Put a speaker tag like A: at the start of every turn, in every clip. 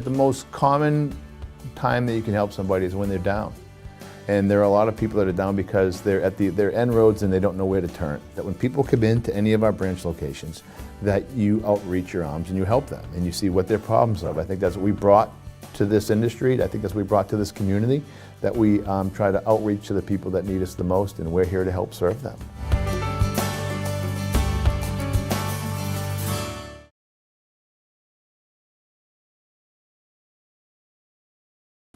A: the most common time that you can help somebody is when they're down. And there are a lot of people that are down because they're at their end roads and they don't know where to turn. That when people come into any of our branch locations, that you outreach your arms and you help them and you see what their problems are. I think that's what we brought to this industry. I think that's what we brought to this community, that we try to outreach to the people that need us the most, and we're here to help serve them.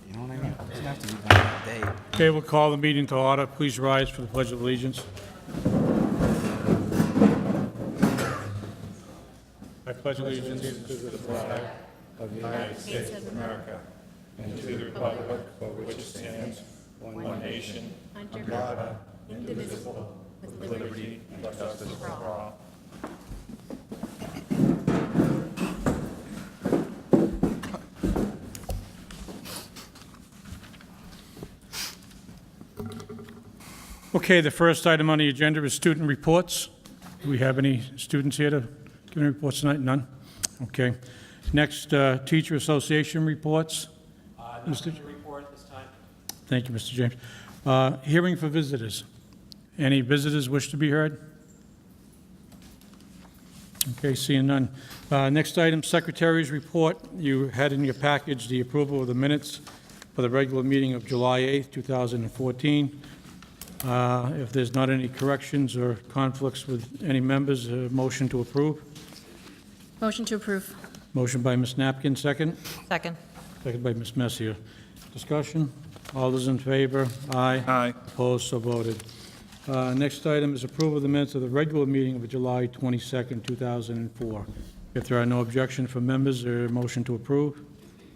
B: You know what I mean? It doesn't have to be done that day.
C: Okay, we'll call the meeting to order. Please rise for the Pledge of Allegiance. I pledge allegiance to the flag of the United States of America and to the republic for which it stands, one nation, under God, indivisible, with liberty and justice for all. Okay, the first item on the agenda is student reports. Do we have any students here to give any reports tonight? None? Okay. Next, teacher association reports.
D: Nothing to report at this time.
C: Thank you, Mr. James. Hearing for visitors. Any visitors wish to be heard? Okay, seeing none. Next item, secretary's report. You had in your package the approval of the minutes for the regular meeting of July 8th, 2014. If there's not any corrections or conflicts with any members, a motion to approve.
E: Motion to approve.
C: Motion by Ms. Napkin, second.
E: Second.
C: Second by Ms. Messier. Discussion? All those in favor? Aye.
B: Aye.
C: Opposed, so voted. Next item is approval of the minutes of the regular meeting of July 22nd, 2004. If there are no objections from members, there a motion to approve.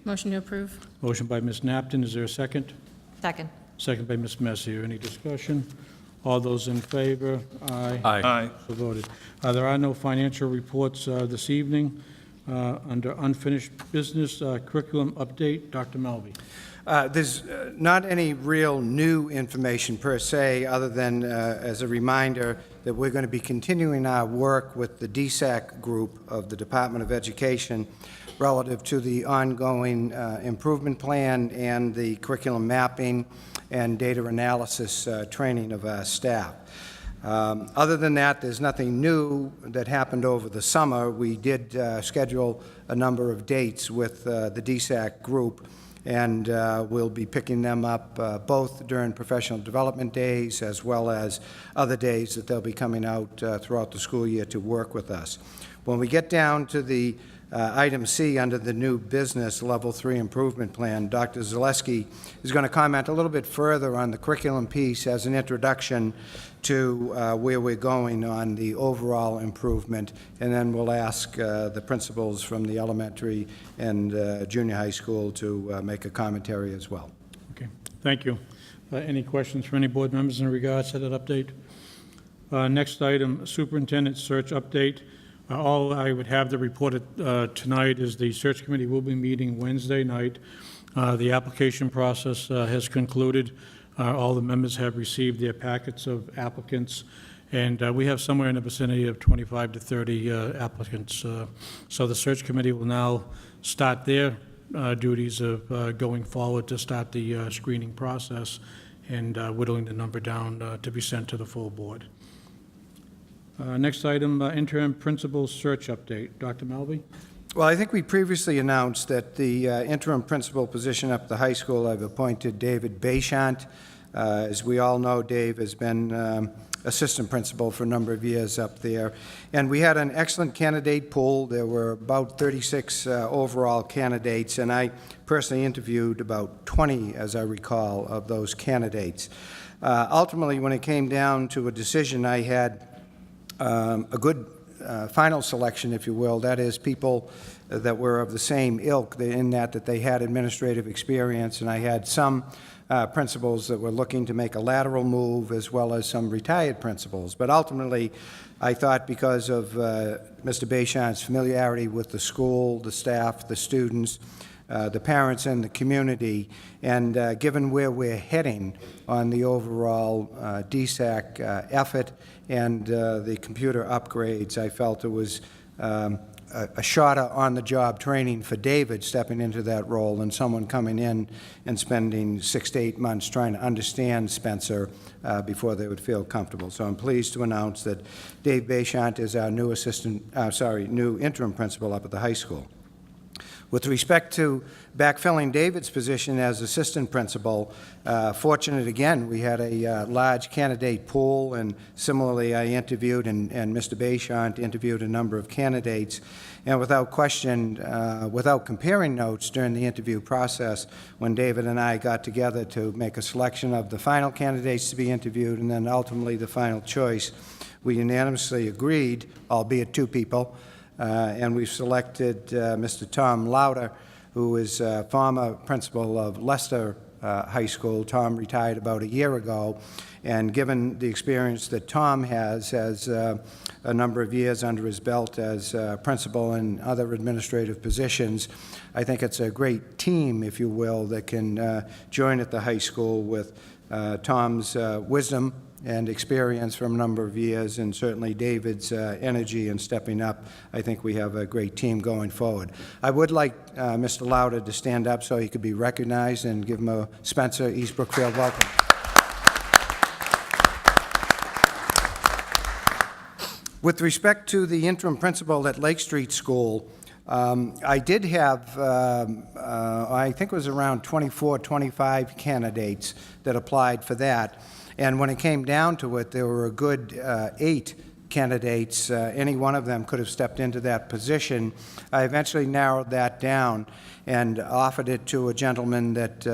E: Motion to approve.
C: Motion by Ms. Napkin. Is there a second?
E: Second.
C: Second by Ms. Messier. Any discussion? All those in favor? Aye.
B: Aye.
C: So voted. There are no financial reports this evening. Under unfinished business, curriculum update, Dr. Melby.
F: There's not any real new information per se, other than as a reminder that we're going to be continuing our work with the DSAC group of the Department of Education relative to the ongoing improvement plan and the curriculum mapping and data analysis training of our staff. Other than that, there's nothing new that happened over the summer. We did schedule a number of dates with the DSAC group, and we'll be picking them up both during professional development days as well as other days that they'll be coming out throughout the school year to work with us. When we get down to the item C under the new business Level 3 improvement plan, Dr. Zaleski is going to comment a little bit further on the curriculum piece as an introduction to where we're going on the overall improvement, and then we'll ask the principals from the elementary and junior high school to make a commentary as well.
C: Okay, thank you. Any questions for any board members in regards to that update? Next item, superintendent search update. All I would have to report tonight is the search committee will be meeting Wednesday night. The application process has concluded. All the members have received their packets of applicants, and we have somewhere in the vicinity of 25 to 30 applicants. So the search committee will now start their duties of going forward to start the screening process and whittling the number down to be sent to the full board. Next item, interim principal search update. Dr. Melby?
F: Well, I think we previously announced that the interim principal position up at the high school, I've appointed David Bayshant. As we all know, Dave has been assistant principal for a number of years up there. And we had an excellent candidate pool. There were about 36 overall candidates, and I personally interviewed about 20, as I recall, of those candidates. Ultimately, when it came down to a decision, I had a good final selection, if you will. That is, people that were of the same ilk in that they had administrative experience, and I had some principals that were looking to make a lateral move, as well as some retired principals. But ultimately, I thought because of Mr. Bayshant's familiarity with the school, the staff, the students, the parents and the community, and given where we're heading on the overall DSAC effort and the computer upgrades, I felt it was a shorter on-the-job training for David stepping into that role than someone coming in and spending 6 to 8 months trying to understand Spencer before they would feel comfortable. So I'm pleased to announce that Dave Bayshant is our new new interim principal up at the high school. With respect to backfilling David's position as assistant principal, fortunate again, we had a large candidate pool, and similarly I interviewed, and Mr. Bayshant interviewed a number of candidates, and without question, without comparing notes during the interview process, when David and I got together to make a selection of the final candidates to be interviewed and then ultimately the final choice, we unanimously agreed, albeit 2 people, and we've selected Mr. Tom Lauder, who is former principal of Leicester High School. Tom retired about a year ago, and given the experience that Tom has a number of years under his belt as principal and other administrative positions, I think it's a great team, if you will, that can join at the high school with Tom's wisdom and experience from a number of years, and certainly David's energy in stepping up. I think we have a great team going forward. I would like Mr. Lauder to stand up so he could be recognized, and give him a Spencer East Brookfield welcome. With respect to the interim principal at Lake Street School, I did have, I think it was around 24, 25 candidates that applied for that. And when it came down to it, there were a good 8 candidates. Any one of them could have stepped into that position. I eventually narrowed that down and offered it to a gentleman that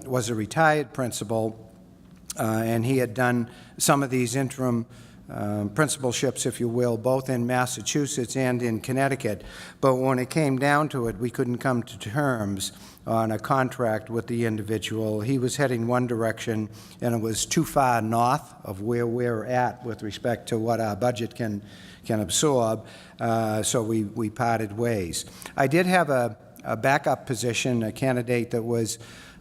F: was a retired principal, and he had done some of these interim principalships, if you will, both in Massachusetts and in Connecticut. But when it came down to it, we couldn't come to terms on a contract with the individual. He was heading one direction, and it was too far north of where we're at with respect to what our budget can absorb, so we parted ways. I did have a backup position, a candidate that was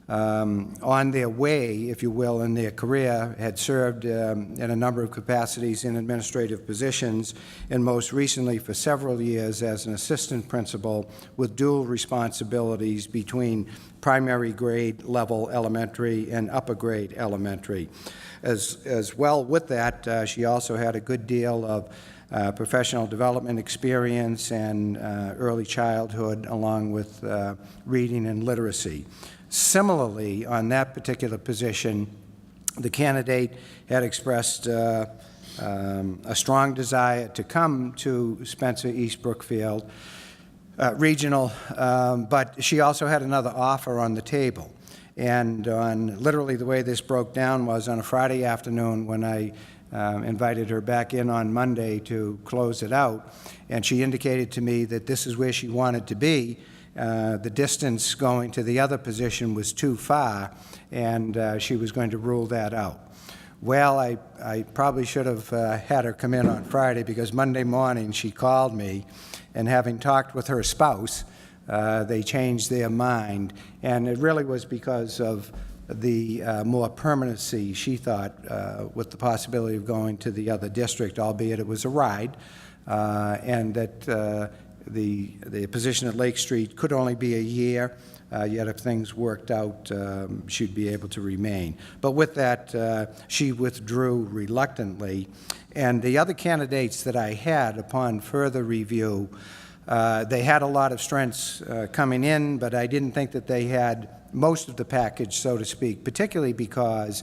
F: on their way, if you will, in their career, had served in a number of capacities in administrative positions, and most recently for several years as an assistant principal with dual responsibilities between primary grade level elementary and upper grade elementary. As well with that, she also had a good deal of professional development experience and early childhood, along with reading and literacy. Similarly, on that particular position, the candidate had expressed a strong desire to come to Spencer East Brookfield Regional, but she also had another offer on the table. And on literally the way this broke down was on a Friday afternoon when I invited her back in on Monday to close it out, and she indicated to me that this is where she wanted to be. The distance going to the other position was too far, and she was going to rule that out. Well, I probably should have had her come in on Friday, because Monday morning she called me, and having talked with her spouse, they changed their mind, and it really was because of the more permanency, she thought, with the possibility of going to the other district, albeit it was a ride, and that the position at Lake Street could only be a year, yet if things worked out, she'd be able to remain. But with that, she withdrew reluctantly. And the other candidates that I had, upon further review, they had a lot of strengths coming in, but I didn't think that they had most of the package, so to speak, particularly because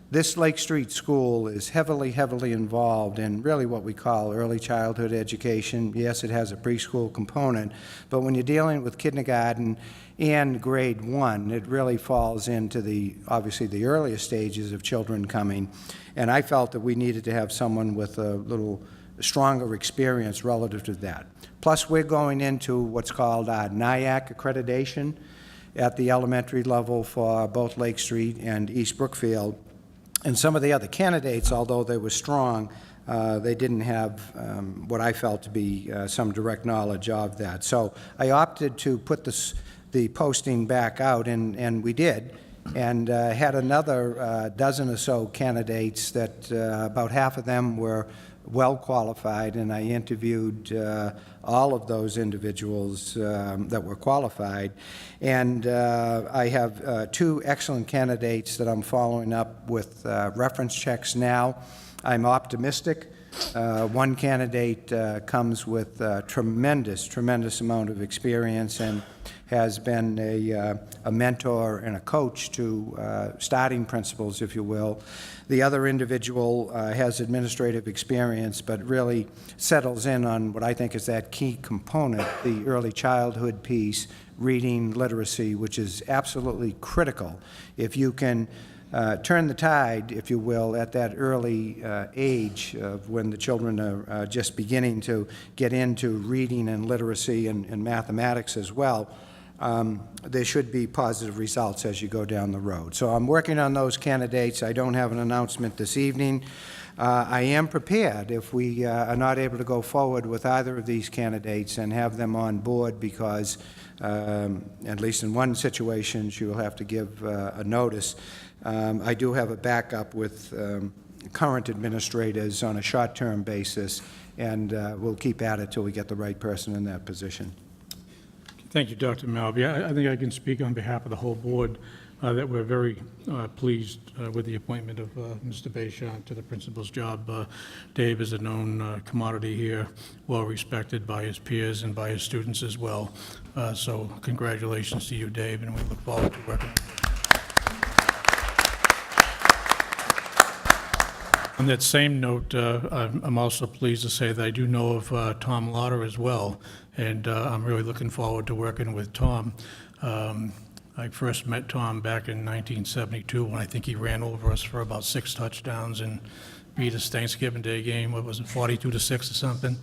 F: this Lake Street School is heavily, heavily involved in really what we call early childhood education. Yes, it has a preschool component, but when you're dealing with kindergarten and grade 1, it really falls into obviously the earliest stages of children coming. And I felt that we needed to have someone with a little stronger experience relative to that. Plus, we're going into what's called our NIAC accreditation at the elementary level for both Lake Street and East Brookfield. And some of the other candidates, although they were strong, they didn't have what I felt to be some direct knowledge of that. So I opted to put the posting back out, and we did, and had another dozen or so candidates that about half of them were well qualified, and I interviewed all of those individuals that were qualified. And I have 2 excellent candidates that I'm following up with reference checks now. I'm optimistic. One candidate comes with tremendous amount of experience and has been a mentor and a coach to starting principals, if you will. The other individual has administrative experience, but really settles in on what I think is that key component, the early childhood piece, reading literacy, which is absolutely critical. If you can turn the tide, if you will, at that early age of when the children are just beginning to get into reading and literacy and mathematics as well, there should be positive results as you go down the road. So I'm working on those candidates. I don't have an announcement this evening. I am prepared if we are not able to go forward with either of these candidates and have them on board, because at least in one situation, she will have to give a notice. I do have a backup with current administrators on a short-term basis, and we'll keep at it till we get the right person in that position.
C: Thank you, Dr. Malby. I think I can speak on behalf of the whole board that we're very pleased with the appointment of Mr. Bayshant to the principal's job. Dave is a known commodity here, well-respected by his peers and by his students as well. So congratulations to you, Dave, and we look forward to working with you. On that same note, I'm also pleased to say that I do know of Tom Lauder as well, and I'm really looking forward to working with Tom. I first met Tom back in 1972 when I think he ran over us for about 6 touchdowns and beat us Thanksgiving Day game. What was it, 42-6 or something?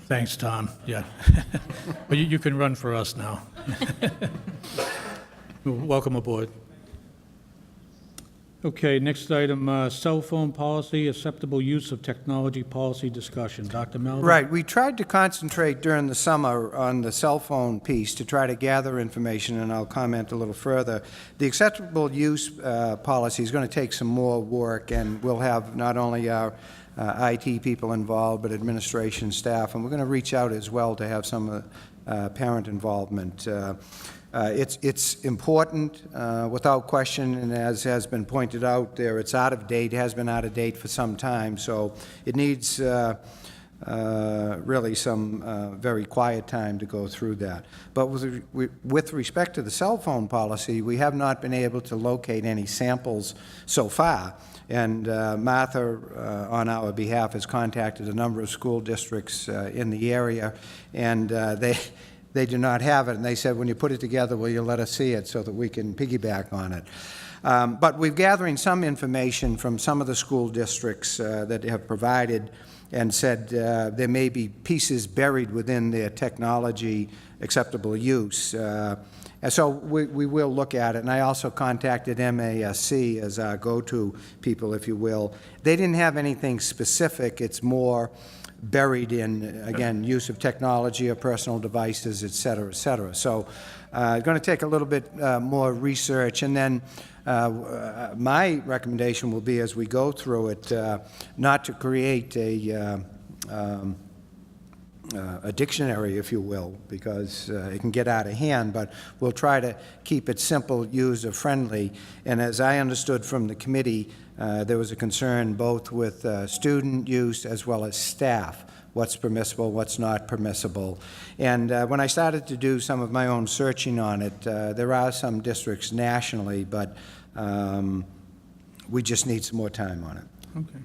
C: Thanks, Tom. Yeah. But you can run for us now. Welcome aboard. Okay, next item, cell phone policy, acceptable use of technology policy discussion. Dr. Melvin?
F: Right. We tried to concentrate during the summer on the cell phone piece to try to gather information, and I'll comment a little further. The acceptable use policy is going to take some more work, and we'll have not only our IT people involved, but administration staff, and we're going to reach out as well to have some parent involvement. It's important, without question, and as has been pointed out there, it's out of date, has been out of date for some time, so it needs really some very quiet time to go through that. But with respect to the cell phone policy, we have not been able to locate any samples so far. And Martha, on our behalf, has contacted a number of school districts in the area, and they do not have it. And they said, when you put it together, will you let us see it so that we can piggyback on it? But we're gathering some information from some of the school districts that have provided and said there may be pieces buried within their technology acceptable use. And so we will look at it. And I also contacted MASC as our go-to people, if you will. They didn't have anything specific. It's more buried in, again, use of technology or personal devices, et cetera, et cetera. So it's going to take a little bit more research. And then my recommendation will be, as we go through it, not to create a dictionary, if you will, because it can get out of hand, but we'll try to keep it simple, user-friendly. And as I understood from the committee, there was a concern both with student use as well as staff, what's permissible, what's not permissible. And when I started to do some of my own searching on it, there are some districts nationally, but we just need some more time on it.
C: Okay.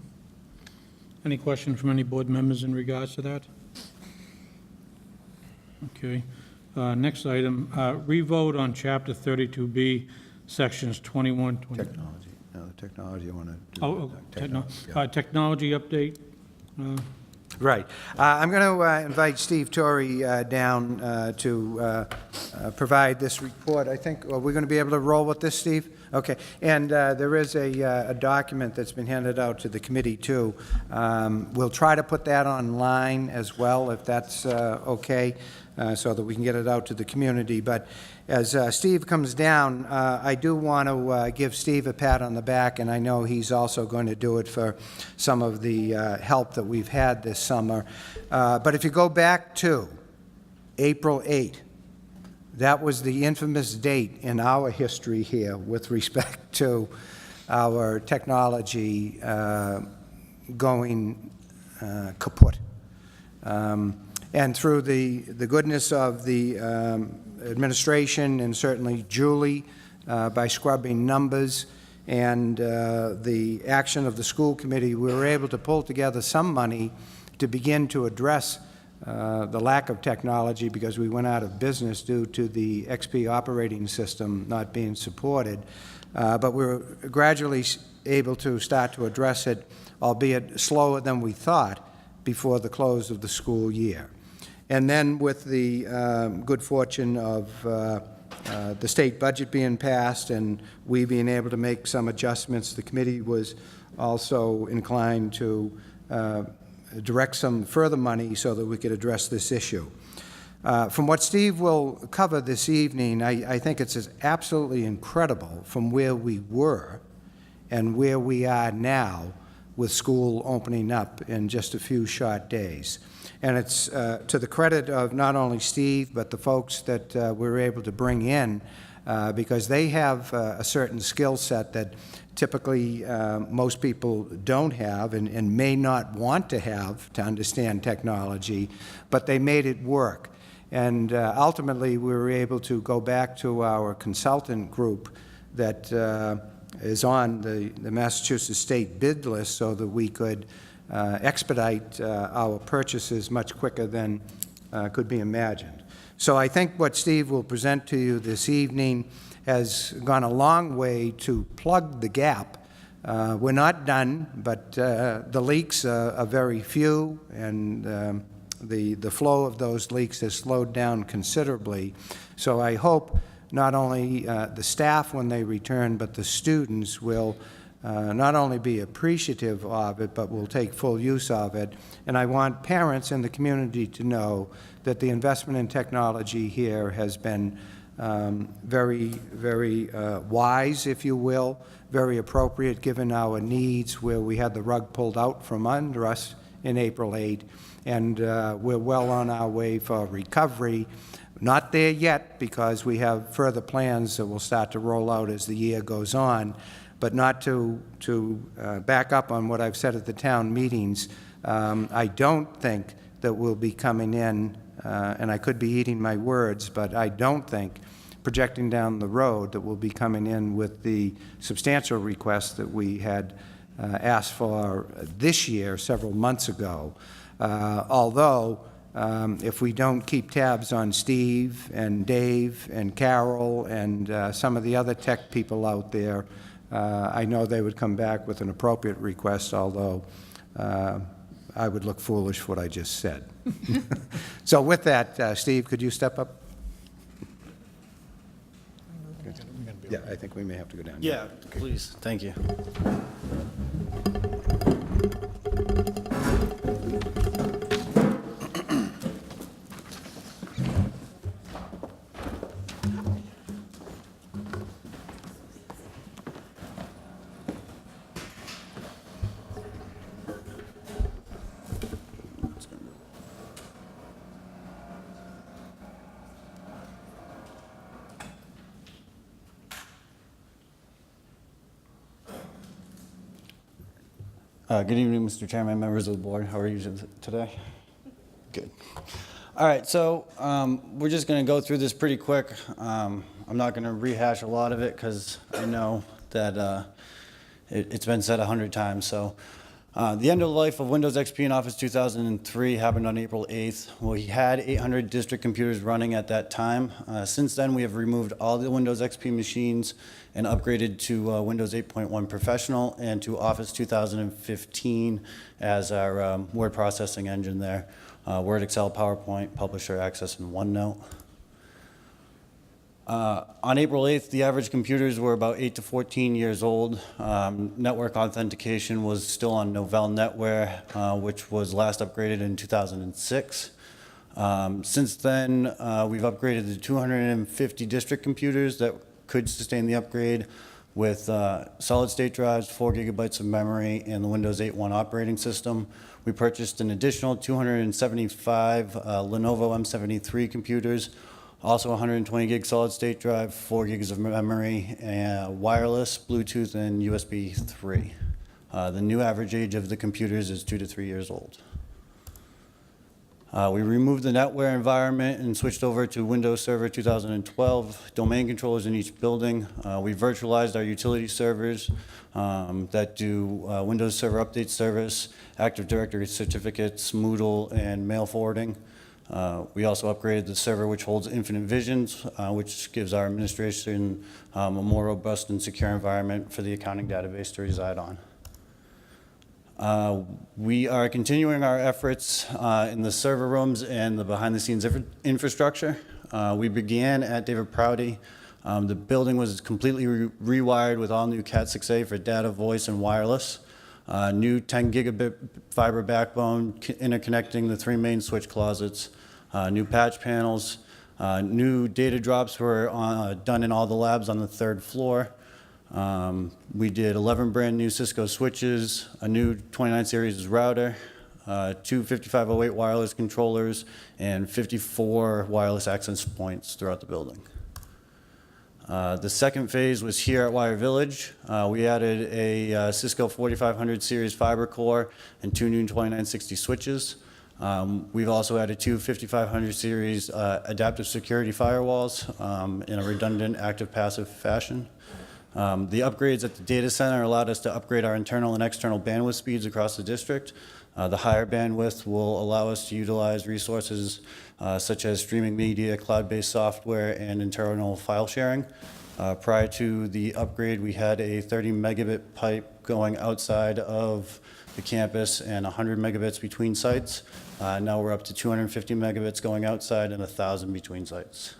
C: Any question from any board members in regards to that? Okay. Next item, revote on Chapter 32B, Sections 21, 20.
A: Technology. No, the technology I want to do.
C: Oh,
A: Yeah.
C: technology update.
F: Right. I'm going to invite Steve Torrey down to provide this report. I think, are we going to be able to roll with this, Steve? Okay. And there is a document that's been handed out to the committee, too. We'll try to put that online as well, if that's okay. so that we can get it out to the community. But as Steve comes down, I do want to give Steve a pat on the back, and I know he's also going to do it for some of the help that we've had this summer. But if you go back to April 8, that was the infamous date in our history here with respect to our technology going kaput. And through the goodness of the administration and certainly Julie, by scrubbing numbers and the action of the school committee, we were able to pull together some money to begin to address the lack of technology, because we went out of business due to the XP operating system not being supported. But we were gradually able to start to address it, albeit slower than we thought, before the close of the school year. And then with the good fortune of the state budget being passed and we being able to make some adjustments, the committee was also inclined to direct some further money so that we could address this issue. From what Steve will cover this evening, I think it's absolutely incredible from where we were and where we are now with school opening up in just a few short days. And it's to the credit of not only Steve, but the folks that we were able to bring in, because they have a certain skill set that typically most people don't have and may not want to have to understand technology, but they made it work. And ultimately, we were able to go back to our consultant group that is on the Massachusetts State bid list so that we could expedite our purchases much quicker than could be imagined. So I think what Steve will present to you this evening has gone a long way to plug the gap. We're not done, but the leaks are very few, and the flow of those leaks has slowed down considerably. So I hope not only the staff when they return, but the students will not only be appreciative of it, but will take full use of it. And I want parents in the community to know that the investment in technology here has been very, very wise, if you will, very appropriate given our needs, where we had the rug pulled out from under us in April 8, and we're well on our way for recovery. Not there yet, because we have further plans that will start to roll out as the year goes on, but not to back up on what I've said at the town meetings. I don't think that we'll be coming in, and I could be eating my words, but I don't think, projecting down the road, that we'll be coming in with the substantial requests that we had asked for this year several months ago. Although, if we don't keep tabs on Steve and Dave and Carol and some of the other tech people out there, I know they would come back with an appropriate request, although I would look foolish for what I just said. So with that, Steve, could you step up? Yeah, I think we may have to go down.
B: Yeah, please, thank you. Good evening, Mr. Chairman, members of the board. How are you today? Good. All right, so we're just going to go through this pretty quick. I'm not going to rehash a lot of it because I know that it's been said 100 times. So the end of life of Windows XP and Office 2003 happened on April 8th. We had 800 district computers running at that time. Since then, we have removed all the Windows XP machines and upgraded to Windows 8.1 Professional and to Office 2015 as our word processing engine there. Word, Excel, PowerPoint, Publisher, Access, and OneNote. On April 8th, the average computers were about 8 to 14 years old. Network authentication was still on Novell NetWare, which was last upgraded in 2006. Since then, we've upgraded the 250 district computers that could sustain the upgrade with solid-state drives, 4 gigabytes of memory, and the Windows 8.1 operating system. We purchased an additional 275 Lenovo M73 computers, also 120 gig solid-state drive, 4 gigs of memory, and wireless, Bluetooth, and USB 3. The new average age of the computers is 2 to 3 years old. We removed the NetWare environment and switched over to Windows Server 2012, domain controllers in each building. We virtualized our utility servers that do Windows Server Update Service, Active Directory certificates, Moodle, and mail forwarding. We also upgraded the server which holds Infinite Visions, which gives our administration a more robust and secure environment for the accounting database to reside on. We are continuing our efforts in the server rooms and the behind-the-scenes infrastructure. We began at David Prouty. The building was completely rewired with all new Cat 6A for data, voice, and wireless. New 10 gigabit fiber backbone interconnecting the 3 main switch closets. New patch panels. New data drops were done in all the labs on the 3rd floor. We did 11 brand new Cisco switches, a new 29 series router, 2 5508 wireless controllers, and 54 wireless access points throughout the building. The second phase was here at Wire Village. We added a Cisco 4500 series fiber core and 2 new 2960 switches. We've also added 2 5500 series adaptive security firewalls in a redundant active-passive fashion. The upgrades at the data center allowed us to upgrade our internal and external bandwidth speeds across the district. The higher bandwidth will allow us to utilize resources such as streaming media, cloud-based software, and internal file sharing. Prior to the upgrade, we had a 30 megabit pipe going outside of the campus and 100 megabits between sites. Now we're up to 250 megabits going outside and 1,000 between sites.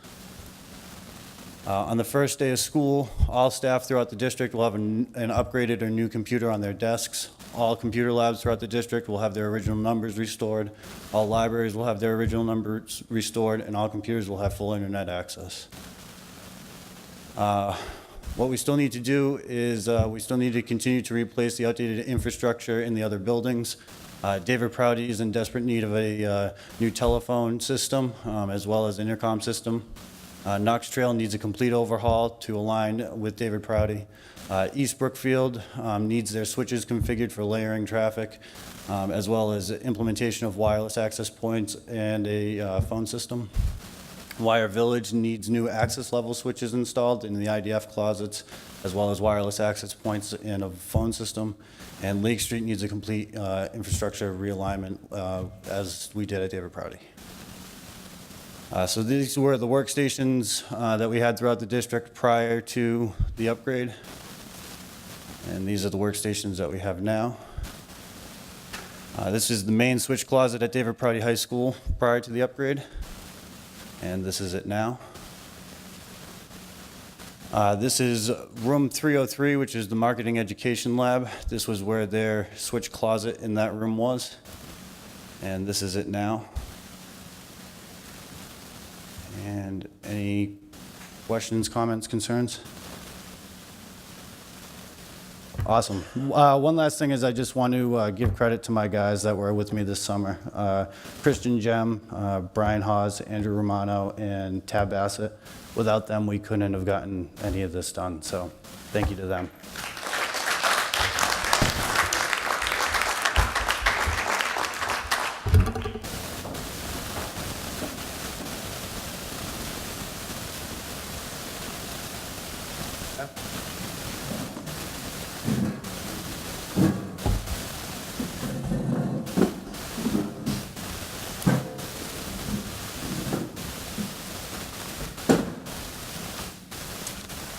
B: On the first day of school, all staff throughout the district will have an upgraded or new computer on their desks. All computer labs throughout the district will have their original numbers restored. All libraries will have their original numbers restored, and all computers will have full internet access. What we still need to do is we still need to continue to replace the outdated infrastructure in the other buildings. David Prouty is in desperate need of a new telephone system as well as intercom system. Knox Trail needs a complete overhaul to align with David Prouty. East Brookfield needs their switches configured for layering traffic, as well as implementation of wireless access points and a phone system. Wire Village needs new access level switches installed in the IDF closets, as well as wireless access points and a phone system. And Lake Street needs a complete infrastructure realignment, as we did at David Prouty. So these were the workstations that we had throughout the district prior to the upgrade. And these are the workstations that we have now. This is the main switch closet at David Prouty High School prior to the upgrade. And this is it now. This is room 303, which is the marketing education lab. This was where their switch closet in that room was. And this is it now. And any questions, comments, concerns? Awesome. One last thing is I just want to give credit to my guys that were with me this summer. Christian Gem, Brian Hawes, Andrew Romano, and Tab Bassett. Without them, we couldn't have gotten any of this done, so thank you to them.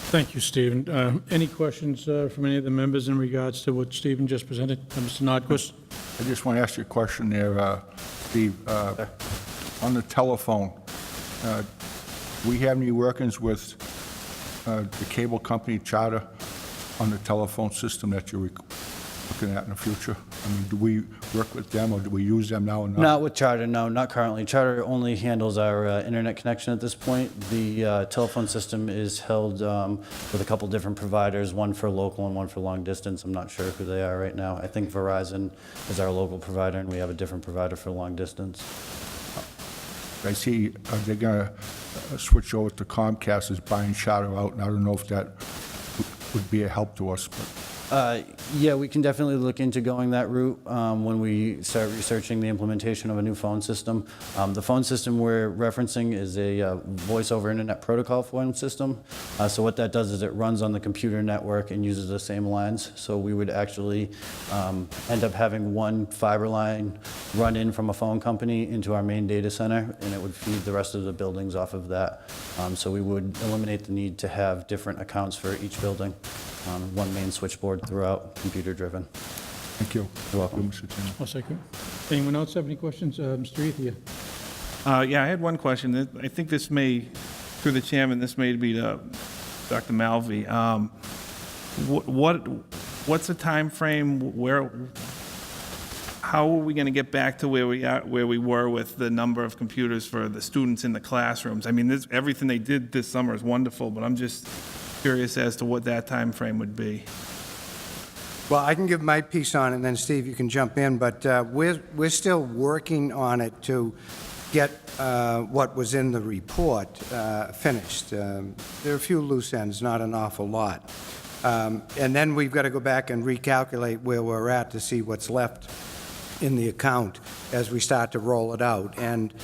C: Thank you, Stephen. Any questions from any of the members in regards to what Stephen just presented? Mr. Nordquist?
G: I just want to ask you a question there, Steve. On the telephone, we have any workings with the cable company Charter on the telephone system that you're looking at in the future? I mean, do we work with them, or do we use them now or not?
B: Not with Charter, no, not currently. Charter only handles our internet connection at this point. The telephone system is held with a couple different providers, one for local and one for long distance. I'm not sure who they are right now. I think Verizon is our local provider, and we have a different provider for long distance.
G: I see, are they gonna switch over to Comcast as buying Charter out, and I don't know if that would be a help to us, but
B: Yeah, we can definitely look into going that route when we start researching the implementation of a new phone system. The phone system we're referencing is a voice over internet protocol phone system. So what that does is it runs on the computer network and uses the same lines. So we would actually end up having one fiber line run in from a phone company into our main data center, and it would feed the rest of the buildings off of that. So we would eliminate the need to have different accounts for each building. One main switchboard throughout, computer-driven.
G: thank you.
B: You're welcome.
G: Mr. Chairman.
C: I'll second. Anyone else have any questions? Mr. Ethier?
H: Yeah, I had one question. I think this may, through the chairman, this may be to Dr. Malvi. What's the time frame? How are we going to get back to where we were with the number of computers for the students in the classrooms? I mean, everything they did this summer is wonderful, but I'm just curious as to what that time frame would be.
F: Well, I can give my piece on it, and then Steve, you can jump in, but we're still working on it to get what was in the report finished. There are a few loose ends, not an awful lot. And then we've got to go back and recalculate where we're at to see what's left in the account as we start to roll it out. And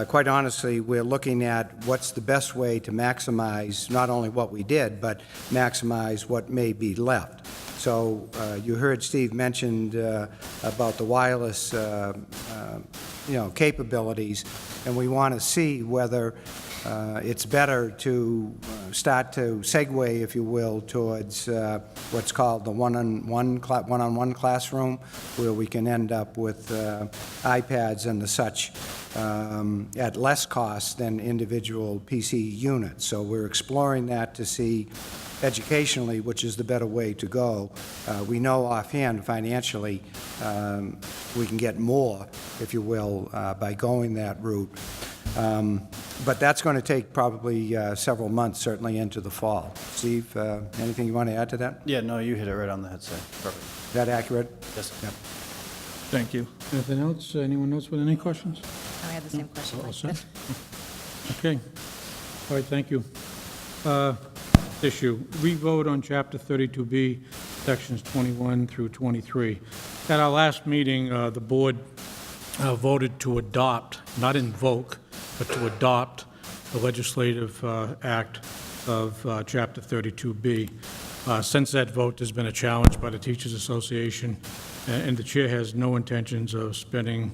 F: quite honestly, we're looking at what's the best way to maximize not only what we did, but maximize what may be left. So you heard Steve mentioned about the wireless capabilities, and we want to see whether it's better to start to segue, if you will, towards what's called the one-on-one classroom, where we can end up with iPads and the such at less cost than individual PC units. So we're exploring that to see educationally which is the better way to go. We know offhand financially we can get more, if you will, by going that route. But that's going to take probably several months, certainly into the fall. Steve, anything you want to add to that?
B: Yeah, no, you hit it right on the head, sir. Perfect.
F: Is that accurate?
B: Yes.
F: Yep.
H: Thank you.
C: Anything else? Anyone else with any questions?
E: I had the same question.
C: All
E: Mike.
C: set? Okay. All right, thank you. Issue, re-vote on Chapter 32B, Sections 21 through 23. At our last meeting, the board voted to adopt, not invoke, but to adopt the legislative act of Chapter 32B. Since that vote, there's been a challenge by the Teachers Association, and the chair has no intentions of spending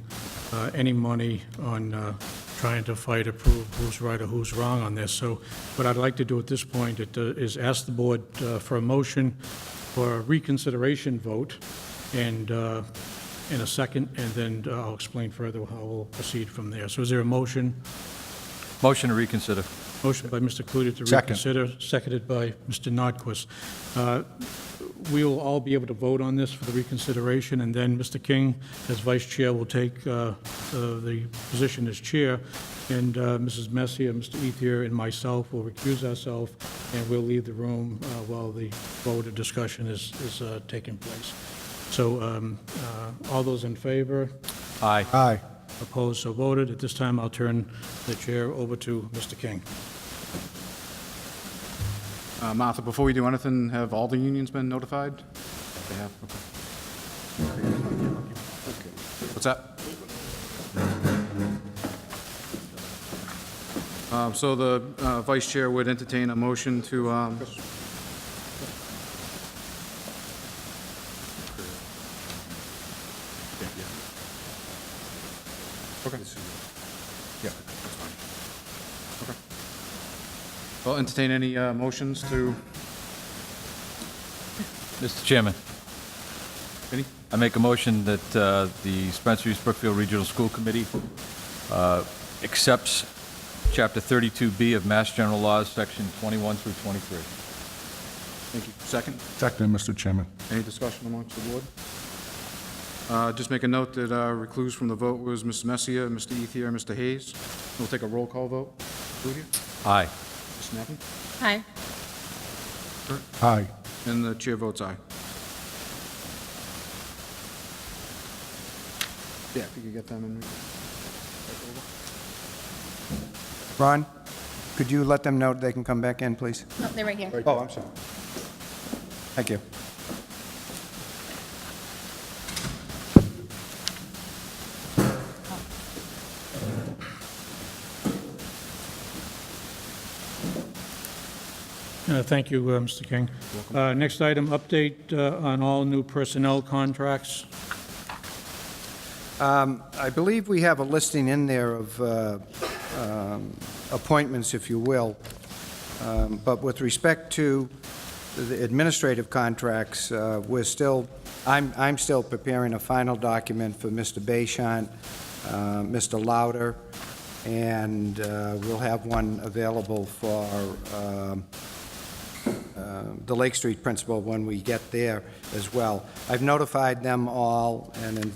C: any money on trying to fight or prove who's right or who's wrong on this. So what I'd like to do at this point is ask the board for a motion for a reconsideration vote, and in a second, and then I'll explain further how we'll proceed from there. So is there a motion?
I: Motion to reconsider.
C: Motion by Mr. Cludier to
G: Second.
C: reconsider, seconded by Mr. Nordquist. We will all be able to vote on this for the reconsideration, and then Mr. King, as vice chair, will take the position as chair, and Mrs. Messier, Mr. Ethier, and myself will recuse ourselves, and we'll leave the room while the vote or discussion is taking place. So all those in favor?
I: Aye.
G: Aye.
C: Opposed, so voted. At this time, I'll turn the chair over to Mr. King.
J: Martha, before we do anything, have all the unions been notified? They have, okay. What's that? So the vice chair would entertain a motion to, okay. Yeah, that's fine. Okay. Well, entertain any motions to,
I: Mr. Chairman,
J: any?
I: I make a motion that the Spencer East Brookfield Regional School Committee accepts Chapter 32B of Mass General Laws, Section 21 through 23.
J: Thank you. Second?
G: Second, Mr. Chairman.
J: Any discussion amongst the board? Just make a note that recluse from the vote was Mr. Messia, Mr. Ethier, and Mr. Hayes. We'll take a roll call vote. Include you?
I: Aye.
J: Mr. Snappy?
E: Aye.
G: Aye.
J: And the chair votes aye. Yeah, if you could get them in.
F: Ron, could you let them know they can come back in, please?
E: Oh, they're right here.
F: Oh, I'm sorry. Thank you.
C: Thank you, Mr. King. Next item, update on all new personnel contracts.
F: I believe we have a listing in there of appointments, if you will. But with respect to the administrative contracts, I'm still preparing a final document for Mr. Bayshant, Mr. Lauder, and we'll have one available for the Lake Street principal when we get there as well. I've notified them all and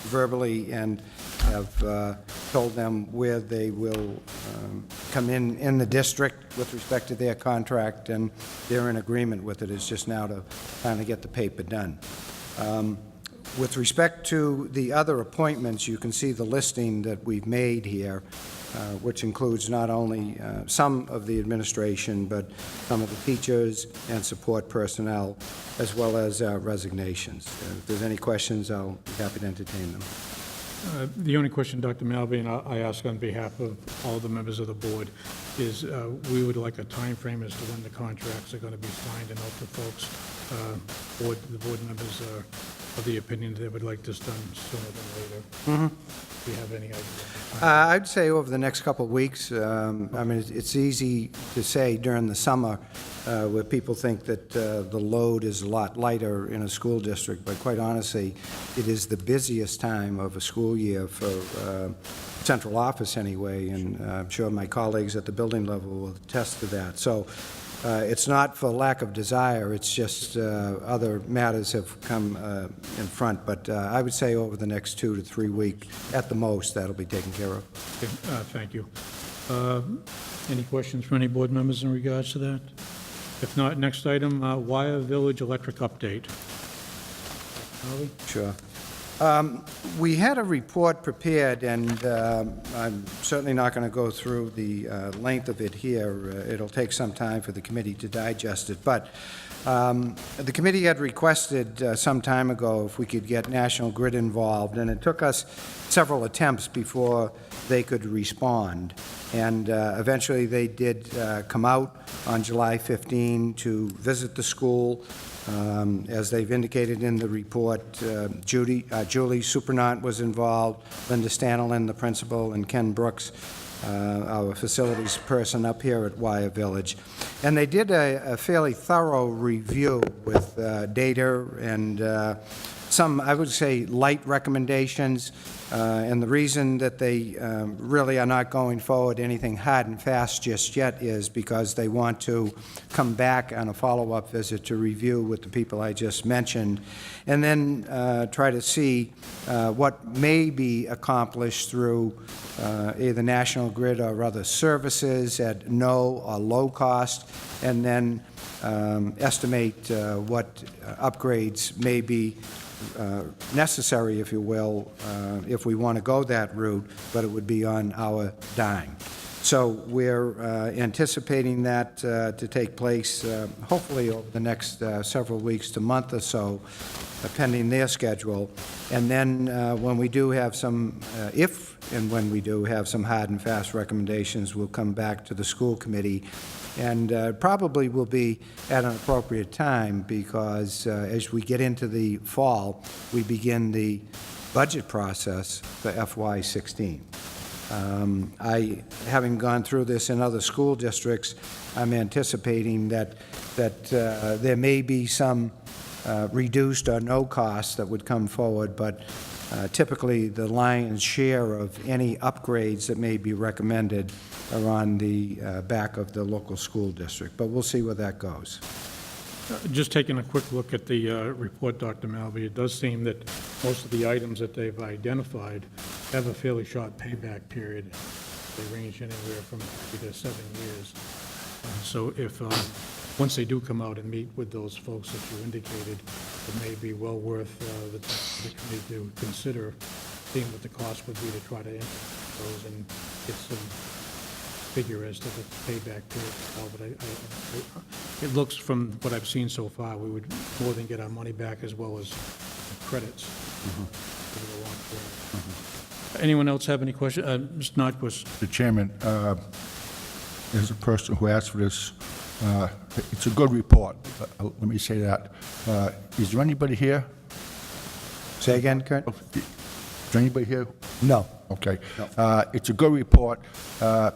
F: verbally and have told them where they will come in the district with respect to their contract, and they're in agreement with it. It's just now to finally get the paper done. With respect to the other appointments, you can see the listing that we've made here, which includes not only some of the administration, but some of the teachers and support personnel, as well as resignations. If there's any questions, I'll be happy to entertain them.
C: The only question, Dr. Malby, and I ask on behalf of all the members of the board, is we would like a time frame as to when the contracts are going to be signed and out to folks. The board members are of the opinion they would like this done sooner than later. Do you have any idea?
F: I'd say over the next couple of weeks. I mean, it's easy to say during the summer where people think that the load is a lot lighter in a school district, but quite honestly, it is the busiest time of a school year for central office anyway, and I'm sure my colleagues at the building level will attest to that. So it's not for lack of desire, it's just other matters have come in front, but I would say over the next 2 to 3 weeks, at the most, that'll be taken care of.
C: Okay, thank you. Any questions from any board members in regards to that? If not, next item, Wire Village Electric update. Harvey?
F: Sure. We had a report prepared, and I'm certainly not going to go through the length of it here. It'll take some time for the committee to digest it. But the committee had requested some time ago if we could get National Grid involved, and it took us several attempts before they could respond. And eventually they did come out on July 15 to visit the school. As they've indicated in the report, Julie Supernaut was involved, Linda Stanlin, the principal, and Ken Brooks, our facilities person up here at Wire Village. And they did a fairly thorough review with data and some, I would say, light recommendations. And the reason that they really are not going forward anything hard and fast just yet is because they want to come back on a follow-up visit to review with the people I just mentioned, and then try to see what may be accomplished through either National Grid or other services at no or low cost, and then estimate what upgrades may be necessary, if you will, if we want to go that route, but it would be on our dime. So we're anticipating that to take place hopefully over the next several weeks to month or so, pending their schedule. And then when we do have some, if and when we do have some hard and fast recommendations, we'll come back to the school committee, and probably will be at an appropriate time, because as we get into the fall, we begin the budget process for FY16. Having gone through this in other school districts, I'm anticipating that there may be some reduced or no costs that would come forward, but typically the lion's share of any upgrades that may be recommended are on the back of the local school district, but we'll see where that goes.
C: Just taking a quick look at the report, Dr. Malvy, it does seem that most of the items that they've identified have a fairly short payback period. They range anywhere from 3 to 7 years. So if, once they do come out and meet with those folks that you indicated, it may be well worth the committee to consider seeing what the cost would be to try to implement those and get some figure as to the payback period. But it looks from what I've seen so far, we would more than get our money back as well as credits over the long term. Anyone else have any questions? Mr. Nordquist?
G: Mr. Chairman, as a person who asked for this, it's a good report. Let me say that. Is there anybody here?
F: Say again, Kurt?
G: Is there anybody here?
F: No.
G: Okay. It's a good report. I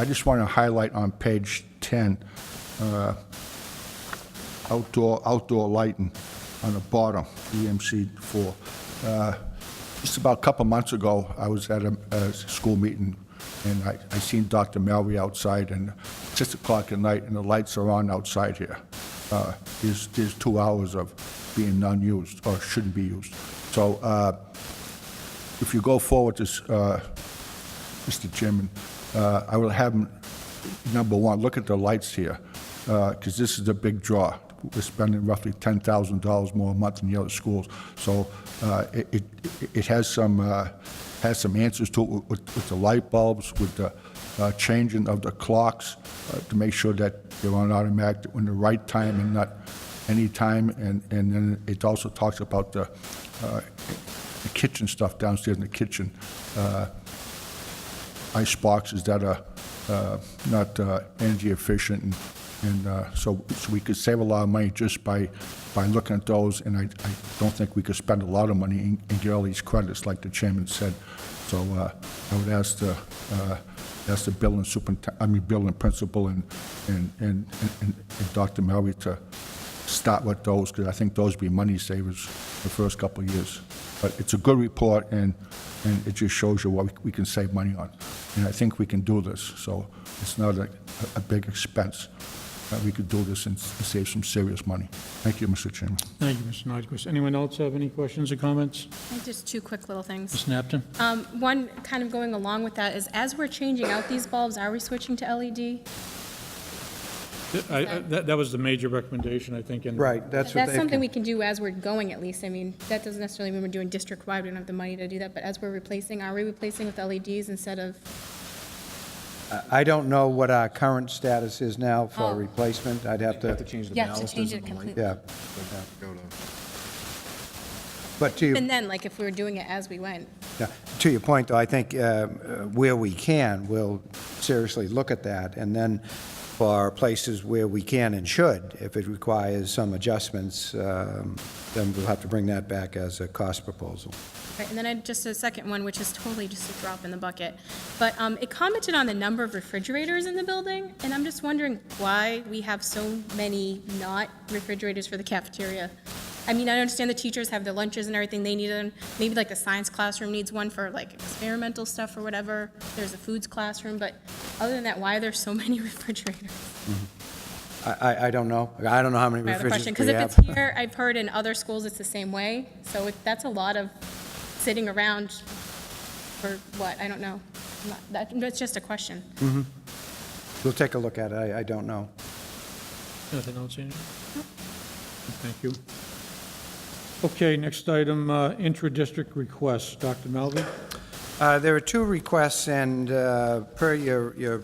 G: just want to highlight on page 10, outdoor lighting on the bottom, EMC 4. Just about a couple months ago, I was at a school meeting, and I seen Dr. Malvy outside, and 6 o'clock at night, and the lights are on outside here. There's 2 hours of being unused, or shouldn't be used. So if you go forward to, Mr. Chairman, I will have him, number one, look at the lights here, because this is a big draw. We're spending roughly $10,000 more a month than the other schools. So it has some answers to it with the light bulbs, with the changing of the clocks to make sure that they're on automatic in the right time and not any time. And then it also talks about the kitchen stuff downstairs in the kitchen. Ice boxes that are not energy efficient, and so we could save a lot of money just by looking at those, and I don't think we could spend a lot of money and get all these credits like the chairman said. So I would ask the building principal and Dr. Malvy to start with those, because I think those would be money savers the first couple of years. But it's a good report, and it just shows you what we can save money on. And I think we can do this, so it's not a big expense. We could do this and save some serious money. Thank you, Mr. Chairman.
C: Thank you, Mr. Nordquist. Anyone else have any questions or comments?
E: Just two quick little things.
C: Ms. Napton?
E: One, kind of going along with that, is as we're changing out these bulbs, are we switching to LED?
C: That was the major recommendation, I think.
F: Right, that's what
E: That's
F: they
E: something we can do as we're going, at least. I mean, that doesn't necessarily mean we're doing district-wide, we don't have the money to do that, but as we're replacing, are we replacing with LEDs instead of?
F: I don't know what our current status is now for
E: Oh.
F: replacement. I'd have to,
J: change the
E: Yeah, to change it completely.
F: yeah. But to your
E: And then, like, if we were doing it as we went.
F: Yeah. To your point, though, I think where we can, we'll seriously look at that, and then for places where we can and should, if it requires some adjustments, then we'll have to bring that back as a cost proposal.
E: Right, and then I just a second one, which is totally just a drop in the bucket. But it commented on the number of refrigerators in the building, and I'm just wondering why we have so many not refrigerators for the cafeteria. I mean, I understand the teachers have their lunches and everything, they need them. Maybe like the science classroom needs one for like experimental stuff or whatever. There's a foods classroom, but other than that, why are there so many refrigerators?
F: I don't know. I don't know how many
E: My other question,
F: refrigerators we
E: because if
F: have.
E: it's here, I've heard in other schools it's the same way. So that's a lot of sitting around for what? I don't know. That's just a question.
F: We'll take a look at it. I don't know.
C: Nothing else, Andrew? Thank you. Okay, next item, intra-district requests. Dr. Malvy?
F: There are two requests, and per your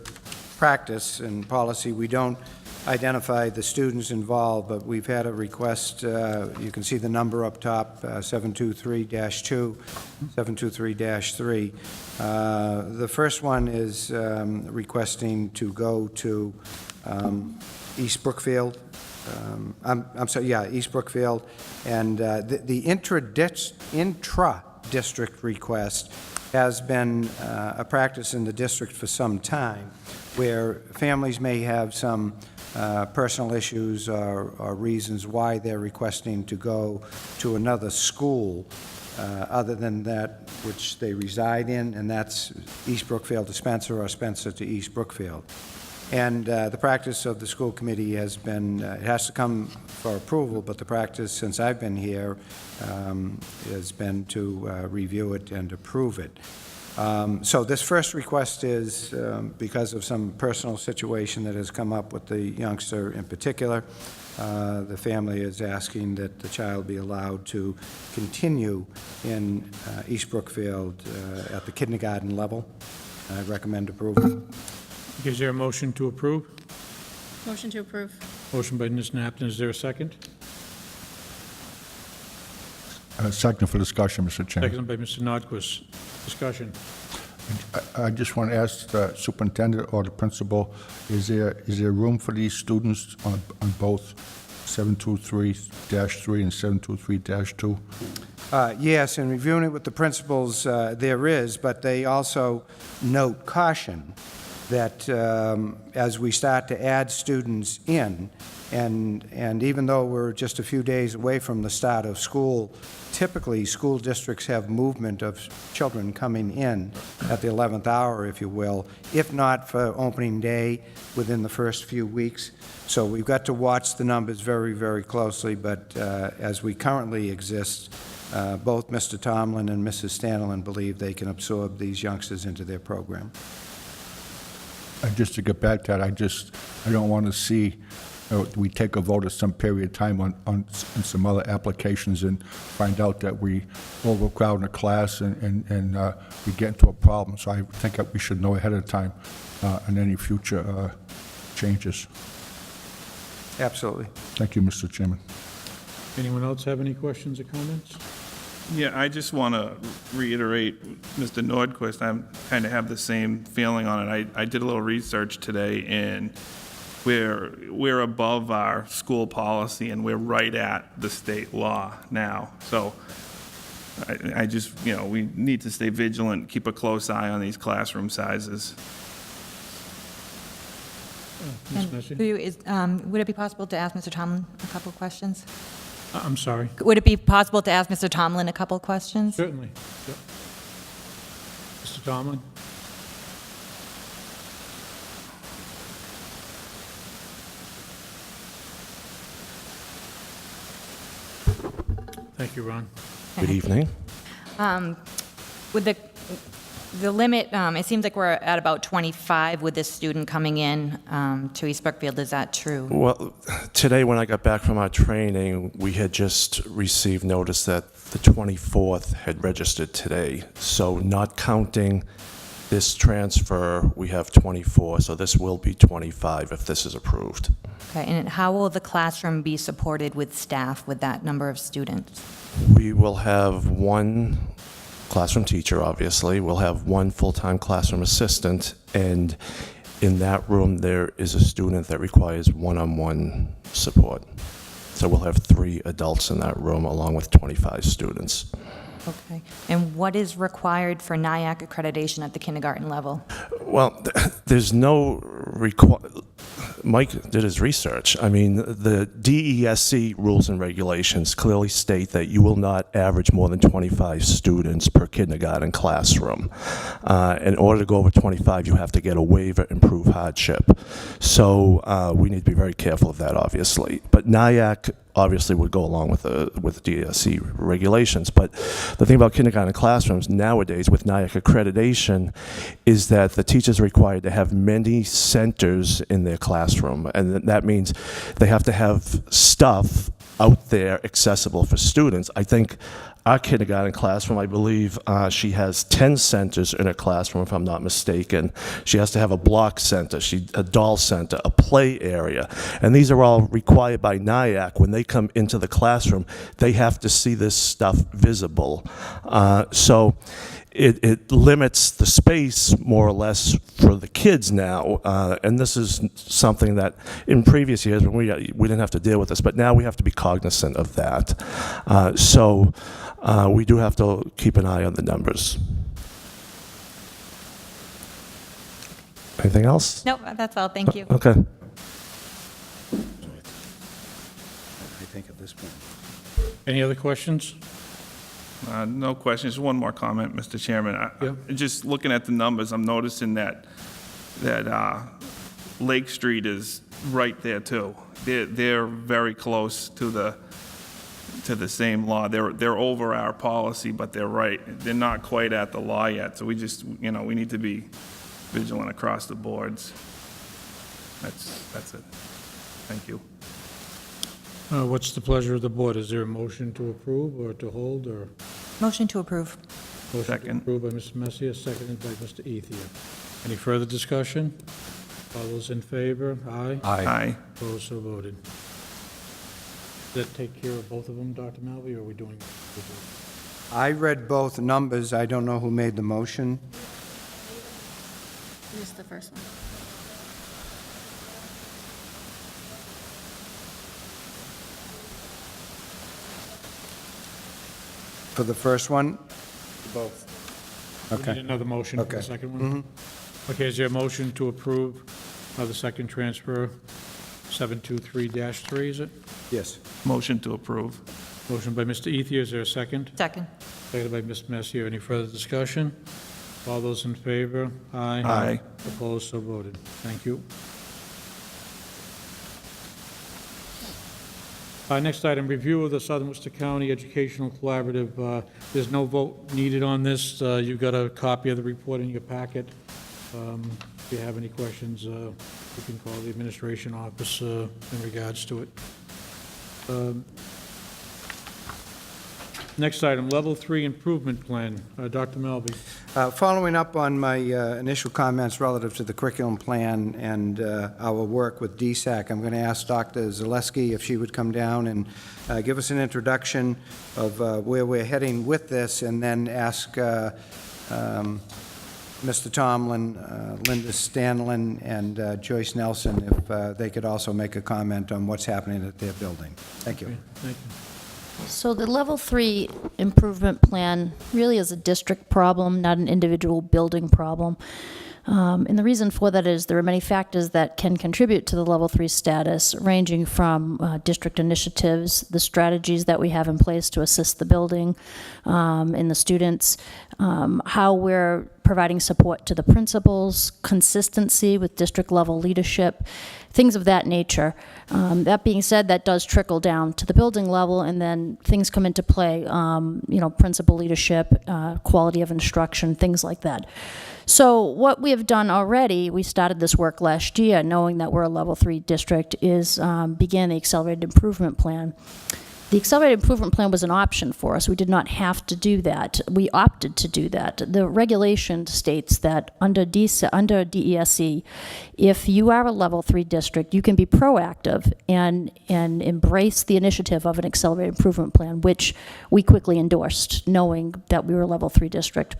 F: practice and policy, we don't identify the students involved, but we've had a request, you can see the number up top, 723-2, 723-3. The first one is requesting to go to East Brookfield. I'm sorry, yeah, East Brookfield. And the intra-district request has been a practice in the district for some time, where families may have some personal issues or reasons why they're requesting to go to another school other than that which they reside in, and that's East Brookfield to Spencer or Spencer to East Brookfield. And the practice of the school committee has been, it has to come for approval, but the practice since I've been here has been to review it and approve it. So this first request is because of some personal situation that has come up with the youngster in particular. The family is asking that the child be allowed to continue in East Brookfield at the kindergarten level. I recommend approval.
C: Is there a motion to approve?
E: Motion to approve.
C: Motion by Ms. Napton, is there a second?
G: Second for discussion, Mr. Chairman.
C: Second by Mr. Nordquist. Discussion.
G: I just want to ask the superintendent or the principal, is there room for these students on both 723-3 and 723-2?
F: Yes, in reviewing it with the principals, there is, but they also note caution that as we start to add students in, and even though we're just a few days away from the start of school, typically school districts have movement of children coming in at the 11th hour, if you will, if not for opening day within the first few weeks. So we've got to watch the numbers very, very closely, but as we currently exist, both Mr. Tomlin and Mrs. Stanlin believe they can absorb these youngsters into their program.
G: Just to get back to that, I don't want to see we take a vote at some period of time on some other applications and find out that we overcrowd a class and we get into a problem. So I think that we should know ahead of time on any future changes.
F: Absolutely.
G: Thank you, Mr. Chairman.
C: Anyone else have any questions or comments?
H: Yeah, I just want to reiterate, Mr. Nordquist, I kind of have the same feeling on it. I did a little research today, and we're above our school policy, and we're right at the state law now. So I just, we need to stay vigilant, keep a close eye on these classroom sizes.
C: Ms.
K: And
C: Messi?
K: through you, would it be possible to ask Mr. Tomlin a couple of questions?
C: I'm sorry.
K: Would it be possible to ask Mr. Tomlin a couple of questions?
C: Certainly. Yep. Mr. Tomlin? Thank you, Ron.
L: Good evening.
K: With the limit, it seems like we're at about 25 with this student coming in to East Brookfield. Is that true?
L: Well, today when I got back from our training, we had just received notice that the 24th had registered today. So not counting this transfer, we have 24. So this will be 25 if this is approved.
K: Okay, and how will the classroom be supported with staff with that number of students?
L: We will have one classroom teacher, obviously. We'll have one full-time classroom assistant, and in that room there is a student that requires one-on-one support. So we'll have 3 adults in that room along with 25 students.
K: Okay, and what is required for NIAC accreditation at the kindergarten level?
L: Well, there's no Mike did his research. I mean, the DESC rules and regulations clearly state that you will not average more than 25 students per kindergarten classroom. In order to go over 25, you have to get a waiver and prove hardship. So we need to be very careful of that, obviously. But NIAC obviously would go along with the DESC regulations. But the thing about kindergarten classrooms nowadays with NIAC accreditation is that the teachers are required to have many centers in their classroom. And that means they have to have stuff out there accessible for students. I think our kindergarten classroom, I believe she has 10 centers in her classroom, if I'm not mistaken. She has to have a block center, a doll center, a play area. And these are all required by NIAC. When they come into the classroom, they have to see this stuff visible. So it limits the space more or less for the kids now. And this is something that in previous years when we didn't have to deal with this, but now we have to be cognizant of that. So we do have to keep an eye on the numbers. Anything else?
K: No, that's all. Thank you.
L: Okay.
F: I think at this point.
C: Any other questions?
H: No questions. One more comment, Mr. Chairman.
C: Yeah.
H: Just looking at the numbers, I'm noticing that Lake Street is right there too. They're very close to the same law. They're over our policy, but they're right. They're not quite at the law yet, so we just, we need to be vigilant across the boards. That's it. Thank you.
C: What's the pleasure of the board? Is there a motion to approve or to hold, or?
K: Motion to approve.
C: Motion to
H: Second.
C: approve by Mr. Messier, seconded by Mr. Ethier. Any further discussion? All those in favor? Aye.
H: Aye.
C: Opposed, so voted. Does that take care of both of them, Dr. Malvy, or are we doing?
F: I read both numbers. I don't know who made the motion.
E: Missed the first one.
F: For the first one?
B: Both.
C: We need
F: Okay.
C: another motion for the
F: Okay.
C: second one? Okay, is there a motion to approve the second transfer, 723-3, is it?
F: Yes.
H: Motion to approve.
C: Motion by Mr. Ethier, is there a second?
K: Second.
C: Seconded by Mr. Messier. Any further discussion? All those in favor? Aye.
H: Aye.
C: Opposed, so voted. Thank you. Next item, review of the Southern Worcester County Educational Collaborative. There's no vote needed on this. You've got a copy of the report in your packet. If you have any questions, you can call the administration office in regards to it. Next item, Level 3 Improvement Plan. Dr. Melby.
F: Following up on my initial comments relative to the curriculum plan and our work with DSAC, I'm going to ask Dr. Zaleski if she would come down and give us an introduction of where we're heading with this, and then ask Mr. Tomlin, Linda Stanlin, and Joyce Nelson if they could also make a comment on what's happening at their building. Thank you.
C: Thank you.
M: So the Level 3 improvement plan really is a district problem, not an individual building problem. And the reason for that is there are many factors that can contribute to the Level 3 status, ranging from district initiatives, the strategies that we have in place to assist the building and the students, how we're providing support to the principals, consistency with district-level leadership, things of that nature. That being said, that does trickle down to the building level, and then things come into play, principal leadership, quality of instruction, things like that. So what we have done already, we started this work last year, knowing that we're a Level 3 district, is began the Accelerated Improvement Plan. The Accelerated Improvement Plan was an option for us. We did not have to do that. We opted to do that. The regulation states that under DESE, if you are a Level 3 district, you can be proactive and embrace the initiative of an Accelerated Improvement Plan, which we quickly endorsed, knowing that we were a Level 3 district.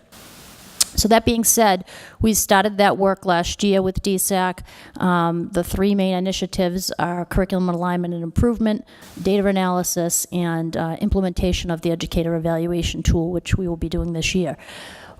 M: So that being said, we started that work last year with DSAC. The three main initiatives are curriculum alignment and improvement, data analysis, and implementation of the educator evaluation tool, which we will be doing this year.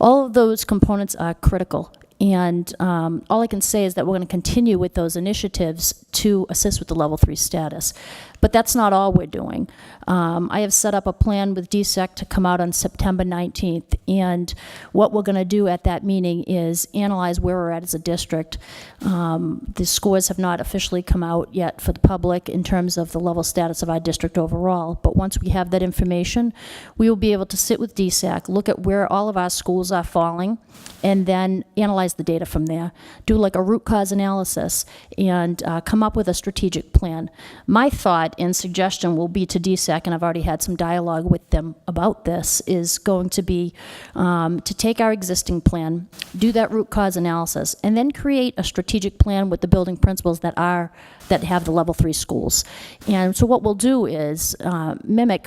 M: All of those components are critical. And all I can say is that we're going to continue with those initiatives to assist with the Level 3 status. But that's not all we're doing. I have set up a plan with DSEC to come out on September 19th, and what we're going to do at that meeting is analyze where we're at as a district. The scores have not officially come out yet for the public in terms of the level status of our district overall, but once we have that information, we will be able to sit with DSEC, look at where all of our schools are falling, and then analyze the data from there, do like a root cause analysis, and come up with a strategic plan. My thought and suggestion will be to DSEC, and I've already had some dialogue with them about this, is going to be to take our existing plan, do that root cause analysis, and then create a strategic plan with the building principals that have the Level 3 schools. And so what we'll do is mimic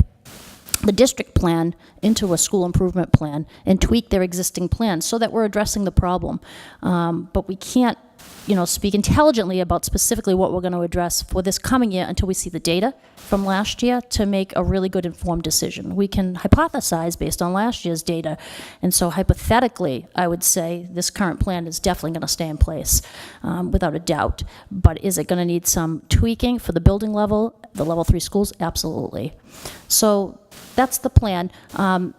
M: the district plan into a school improvement plan and tweak their existing plans so that we're addressing the problem. But we can't speak intelligently about specifically what we're going to address for this coming year until we see the data from last year to make a really good informed decision. We can hypothesize based on last year's data, and so hypothetically, I would say this current plan is definitely going to stay in place without a doubt. But is it going to need some tweaking for the building level? the level 3 schools? Absolutely. So that's the plan.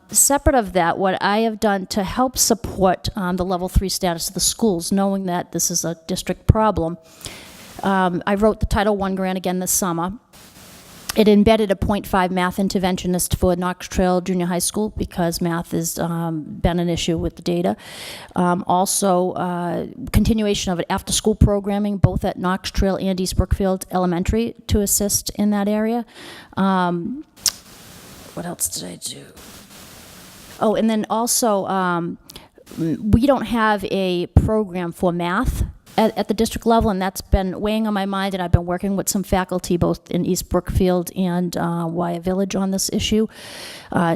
M: Separate of that, what I have done to help support the level 3 status of the schools, knowing that this is a district problem, I wrote the Title I grant again this summer. It embedded a .5 math interventionist for Knox Trail Junior High School because math has been an issue with the data. Also, continuation of after-school programming, both at Knox Trail and East Brookfield Elementary, to assist in that area. What else did I do? Oh, and then also, we don't have a program for math at the district level, and that's been weighing on my mind, and I've been working with some faculty both in East Brookfield and Wyatt Village on this issue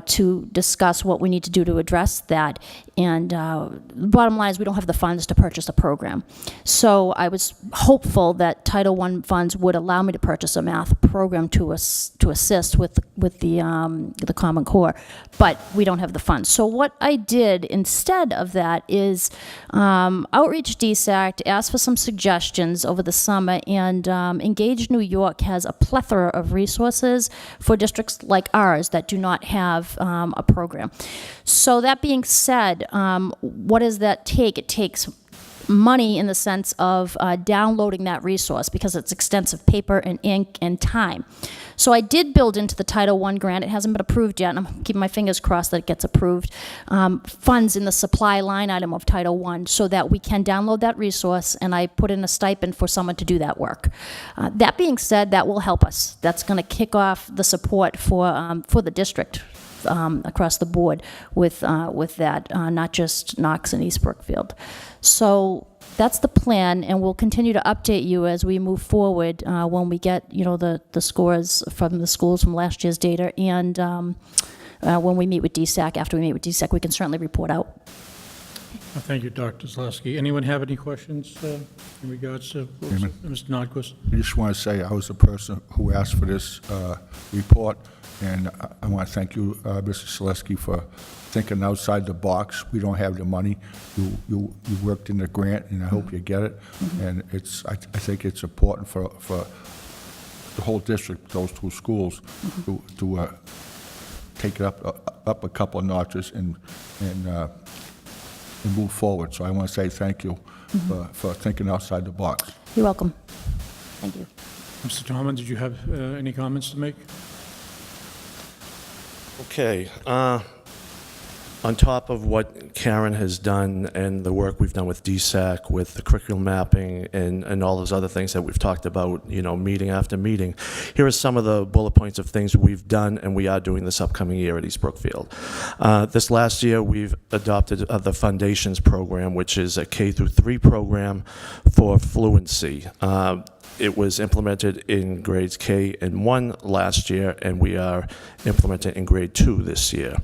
M: to discuss what we need to do to address that. And the bottom line is we don't have the funds to purchase a program. So I was hopeful that Title I funds would allow me to purchase a math program to assist with the Common Core, but we don't have the funds. So what I did instead of that is outreach DSAC, asked for some suggestions over the summer, and Engage New York has a plethora of resources for districts like ours that do not have a program. So that being said, what does that take? It takes money in the sense of downloading that resource because it's extensive paper and ink and time. So I did build into the Title I grant. It hasn't been approved yet, and I'm keeping my fingers crossed that it gets approved. Funds in the supply line item of Title I so that we can download that resource, and I put in a stipend for someone to do that work. That being said, that will help us. That's going to kick off the support for the district across the board with that, not just Knox and East Brookfield. So that's the plan, and we'll continue to update you as we move forward when we get, the scores from the schools from last year's data, and when we meet with DSAC. After we meet with DSAC, we can certainly report out.
C: Thank you, Dr. Zaleski. Anyone have any questions in regards to Mr. Nordquist?
G: I just want to say I was the person who asked for this report, and I want to thank you, Mr. Selesky, for thinking outside the box. We don't have the money. You worked in the grant, and I hope you get it. And I think it's important for the whole district, those two schools, to take it up a couple of notches and move forward. So I want to say thank you for thinking outside the box.
M: You're welcome. Thank you.
C: Mr. Tomlin, did you have any comments to make?
L: Okay. On top of what Karen has done and the work we've done with DSAC, with the curriculum mapping and all those other things that we've talked about, meeting after meeting, here are some of the bullet points of things we've done and we are doing this upcoming year at East Brookfield. This last year, we've adopted the Foundations program, which is a K-3 program for fluency. It was implemented in grades K and 1 last year, and we are implementing in grade 2 this year.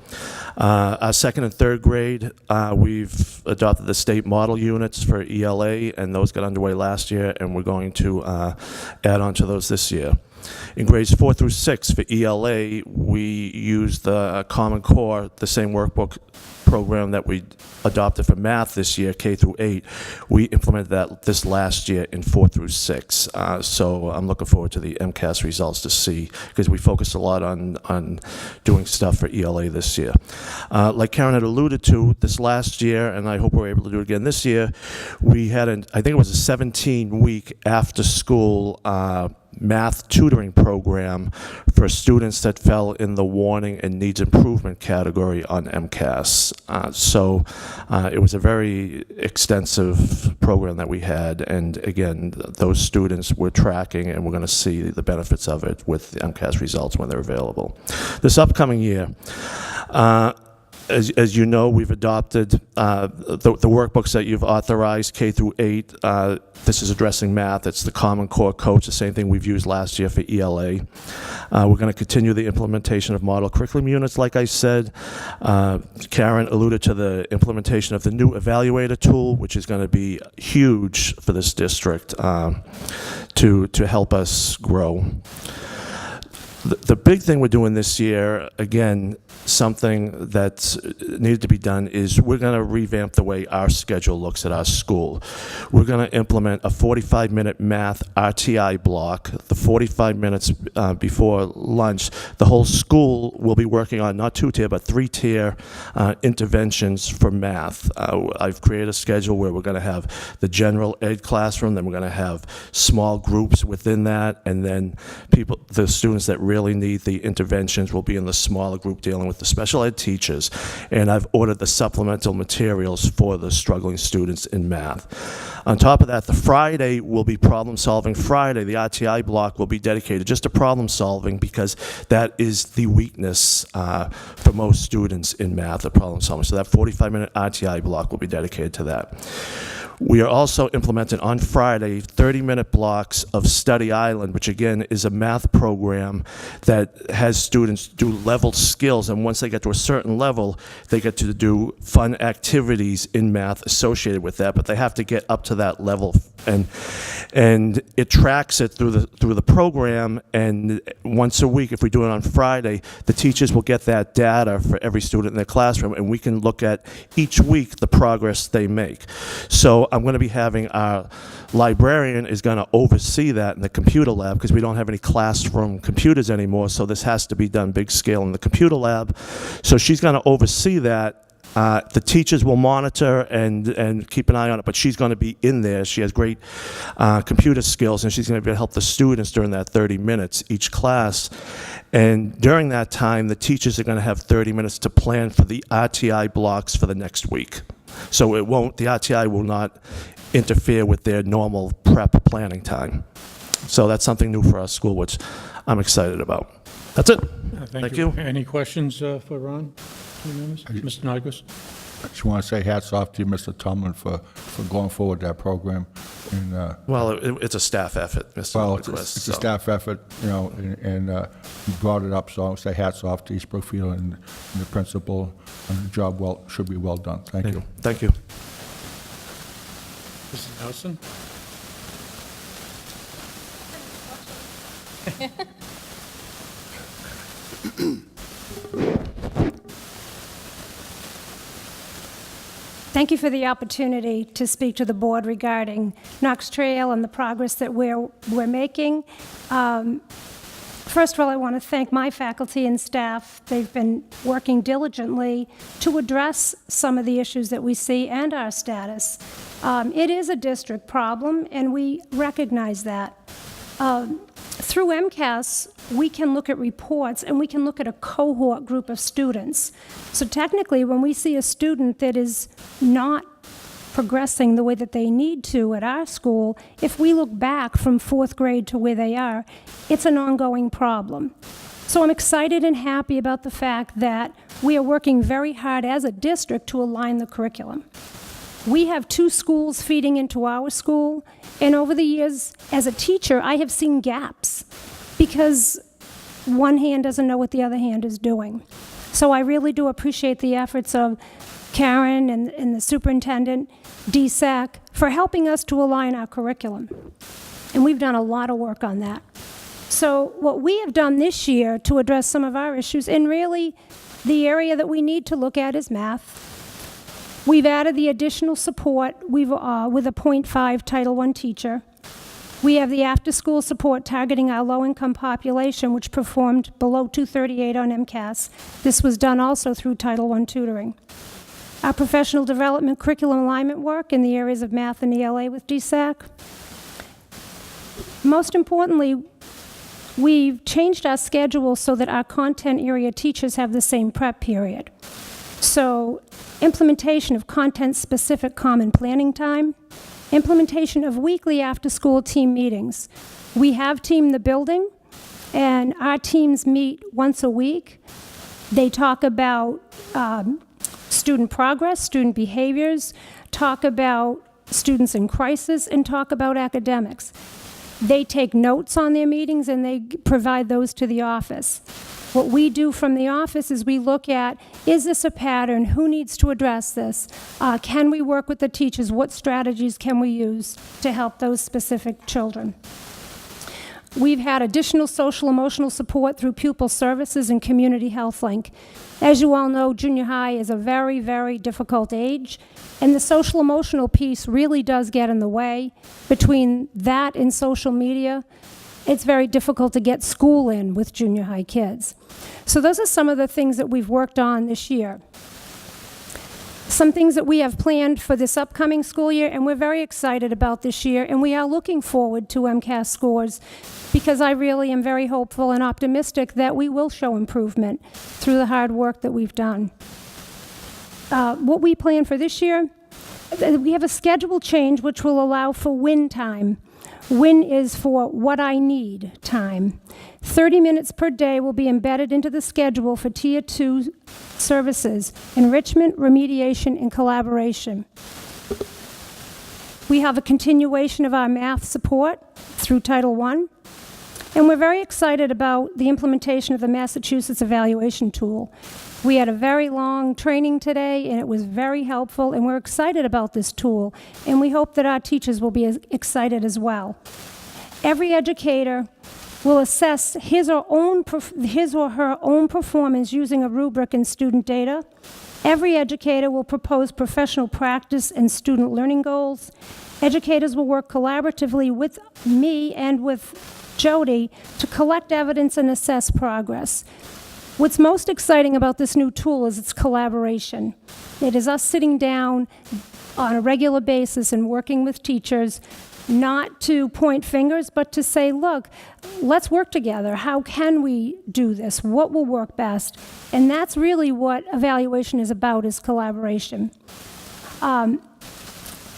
L: Our second and third grade, we've adopted the state model units for ELA, and those got underway last year, and we're going to add on to those this year. In grades 4 through 6 for ELA, we use the Common Core, the same workbook program that we adopted for math this year, K through 8. We implemented that this last year in 4 through 6. So I'm looking forward to the MCAS results to see, because we focused a lot on doing stuff for ELA this year. Like Karen had alluded to, this last year, and I hope we're able to do it again this year, we had, I think it was a 17-week after-school math tutoring program for students that fell in the warning and needs improvement category on MCAS. So it was a very extensive program that we had, and again, those students we're tracking, and we're going to see the benefits of it with the MCAS results when they're available. This upcoming year, as you know, we've adopted the workbooks that you've authorized, K through 8. This is addressing math. It's the Common Core Coach, the same thing we've used last year for ELA. We're going to continue the implementation of model curriculum units, like I said. Karen alluded to the implementation of the new evaluator tool, which is going to be huge for this district to help us grow. The big thing we're doing this year, again, something that needed to be done is we're going to revamp the way our schedule looks at our school. We're going to implement a 45-minute math RTI block, the 45 minutes before lunch. The whole school will be working on not 2-tier, but 3-tier interventions for math. I've created a schedule where we're going to have the general ed classroom, then we're going to have small groups within that, and then the students that really need the interventions will be in the smaller group dealing with the special ed teachers. And I've ordered the supplemental materials for the struggling students in math. On top of that, the Friday will be Problem Solving Friday. The RTI block will be dedicated just to problem solving because that is the weakness for most students in math, the problem solving. So that 45-minute RTI block will be dedicated to that. We are also implementing on Friday 30-minute blocks of Study Island, which again is a math program that has students do level skills, and once they get to a certain level, they get to do fun activities in math associated with that, but they have to get up to that level, and it tracks it through the program, and once a week, if we do it on Friday, the teachers will get that data for every student in their classroom, and we can look at each week the progress they make. So I'm going to be having our librarian is going to oversee that in the computer lab because we don't have any classroom computers anymore, so this has to be done big scale in the computer lab. So she's going to oversee that. The teachers will monitor and keep an eye on it, but she's going to be in there. She has great computer skills, and she's going to be able to help the students during that 30 minutes each class. And during that time, the teachers are going to have 30 minutes to plan for the RTI blocks for the next week. So the RTI will not interfere with their normal prep planning time. So that's something new for our school, which I'm excited about. That's it. Thank you.
C: Any questions for Ron? Mr. Nyquist?
G: I just want to say hats off to you, Mr. Tumlin, for going forward with that program. And,
L: Well, it's a staff effort, Mr.
G: well,
L: Nyquist,
G: it's a staff effort, and you brought it up, so I'll say hats off to East Brookfield and the principal, and the job should be well done. Thank you.
L: Thank you.
C: Mrs. Nelson?
N: Thank you for the opportunity to speak to the board regarding Knox Trail and the progress that we're making. First of all, I want to thank my faculty and staff. They've been working diligently to address some of the issues that we see and our status. It is a district problem, and we recognize that. Through MCAS, we can look at reports and we can look at a cohort group of students. So technically, when we see a student that is not progressing the way that they need to at our school, if we look back from 4th grade to where they are, it's an ongoing problem. So I'm excited and happy about the fact that we are working very hard as a district to align the curriculum. We have 2 schools feeding into our school, and over the years, as a teacher, I have seen gaps because one hand doesn't know what the other hand is doing. So I really do appreciate the efforts of Karen and the superintendent, DSAC, for helping us to align our curriculum. And we've done a lot of work on that. So what we have done this year to address some of our issues, and really the area that we need to look at is math. We've added the additional support with a .5 Title I teacher. We have the after-school support targeting our low-income population, which performed below 238 on MCAS. This was done also through Title I tutoring. Our professional development curriculum alignment work in the areas of math and ELA with DSAC. Most importantly, we've changed our schedule so that our content area teachers have the same prep period. So implementation of content-specific common planning time, implementation of weekly after-school team meetings. We have Team the Building, and our teams meet once a week. They talk about student progress, student behaviors, talk about students in crisis, and talk about academics. They take notes on their meetings, and they provide those to the office. What we do from the office is we look at, is this a pattern? Who needs to address this? Can we work with the teachers? What strategies can we use to help those specific children? we've had additional social emotional support through pupil services and Community Health Link. As you all know, junior high is a very, very difficult age, and the social emotional piece really does get in the way. Between that and social media, it's very difficult to get school in with junior high kids. So those are some of the things that we've worked on this year. Some things that we have planned for this upcoming school year, and we're very excited about this year, and we are looking forward to MCAS scores, because I really am very hopeful and optimistic that we will show improvement through the hard work that we've done. What we plan for this year, we have a schedule change which will allow for win time. Win is for what I need time. 30 minutes per day will be embedded into the schedule for Tier 2 services, enrichment, remediation, and collaboration. We have a continuation of our math support through Title I, and we're very excited about the implementation of the Massachusetts evaluation tool. We had a very long training today, and it was very helpful, and we're excited about this tool, and we hope that our teachers will be as excited as well. Every educator will assess his or her own performance using a rubric and student data. Every educator will propose professional practice and student learning goals. Educators will work collaboratively with me and with Jody to collect evidence and assess progress. What's most exciting about this new tool is its collaboration. It is us sitting down on a regular basis and working with teachers, not to point fingers, but to say, look, let's work together. How can we do this? What will work best? And that's really what evaluation is about, is collaboration.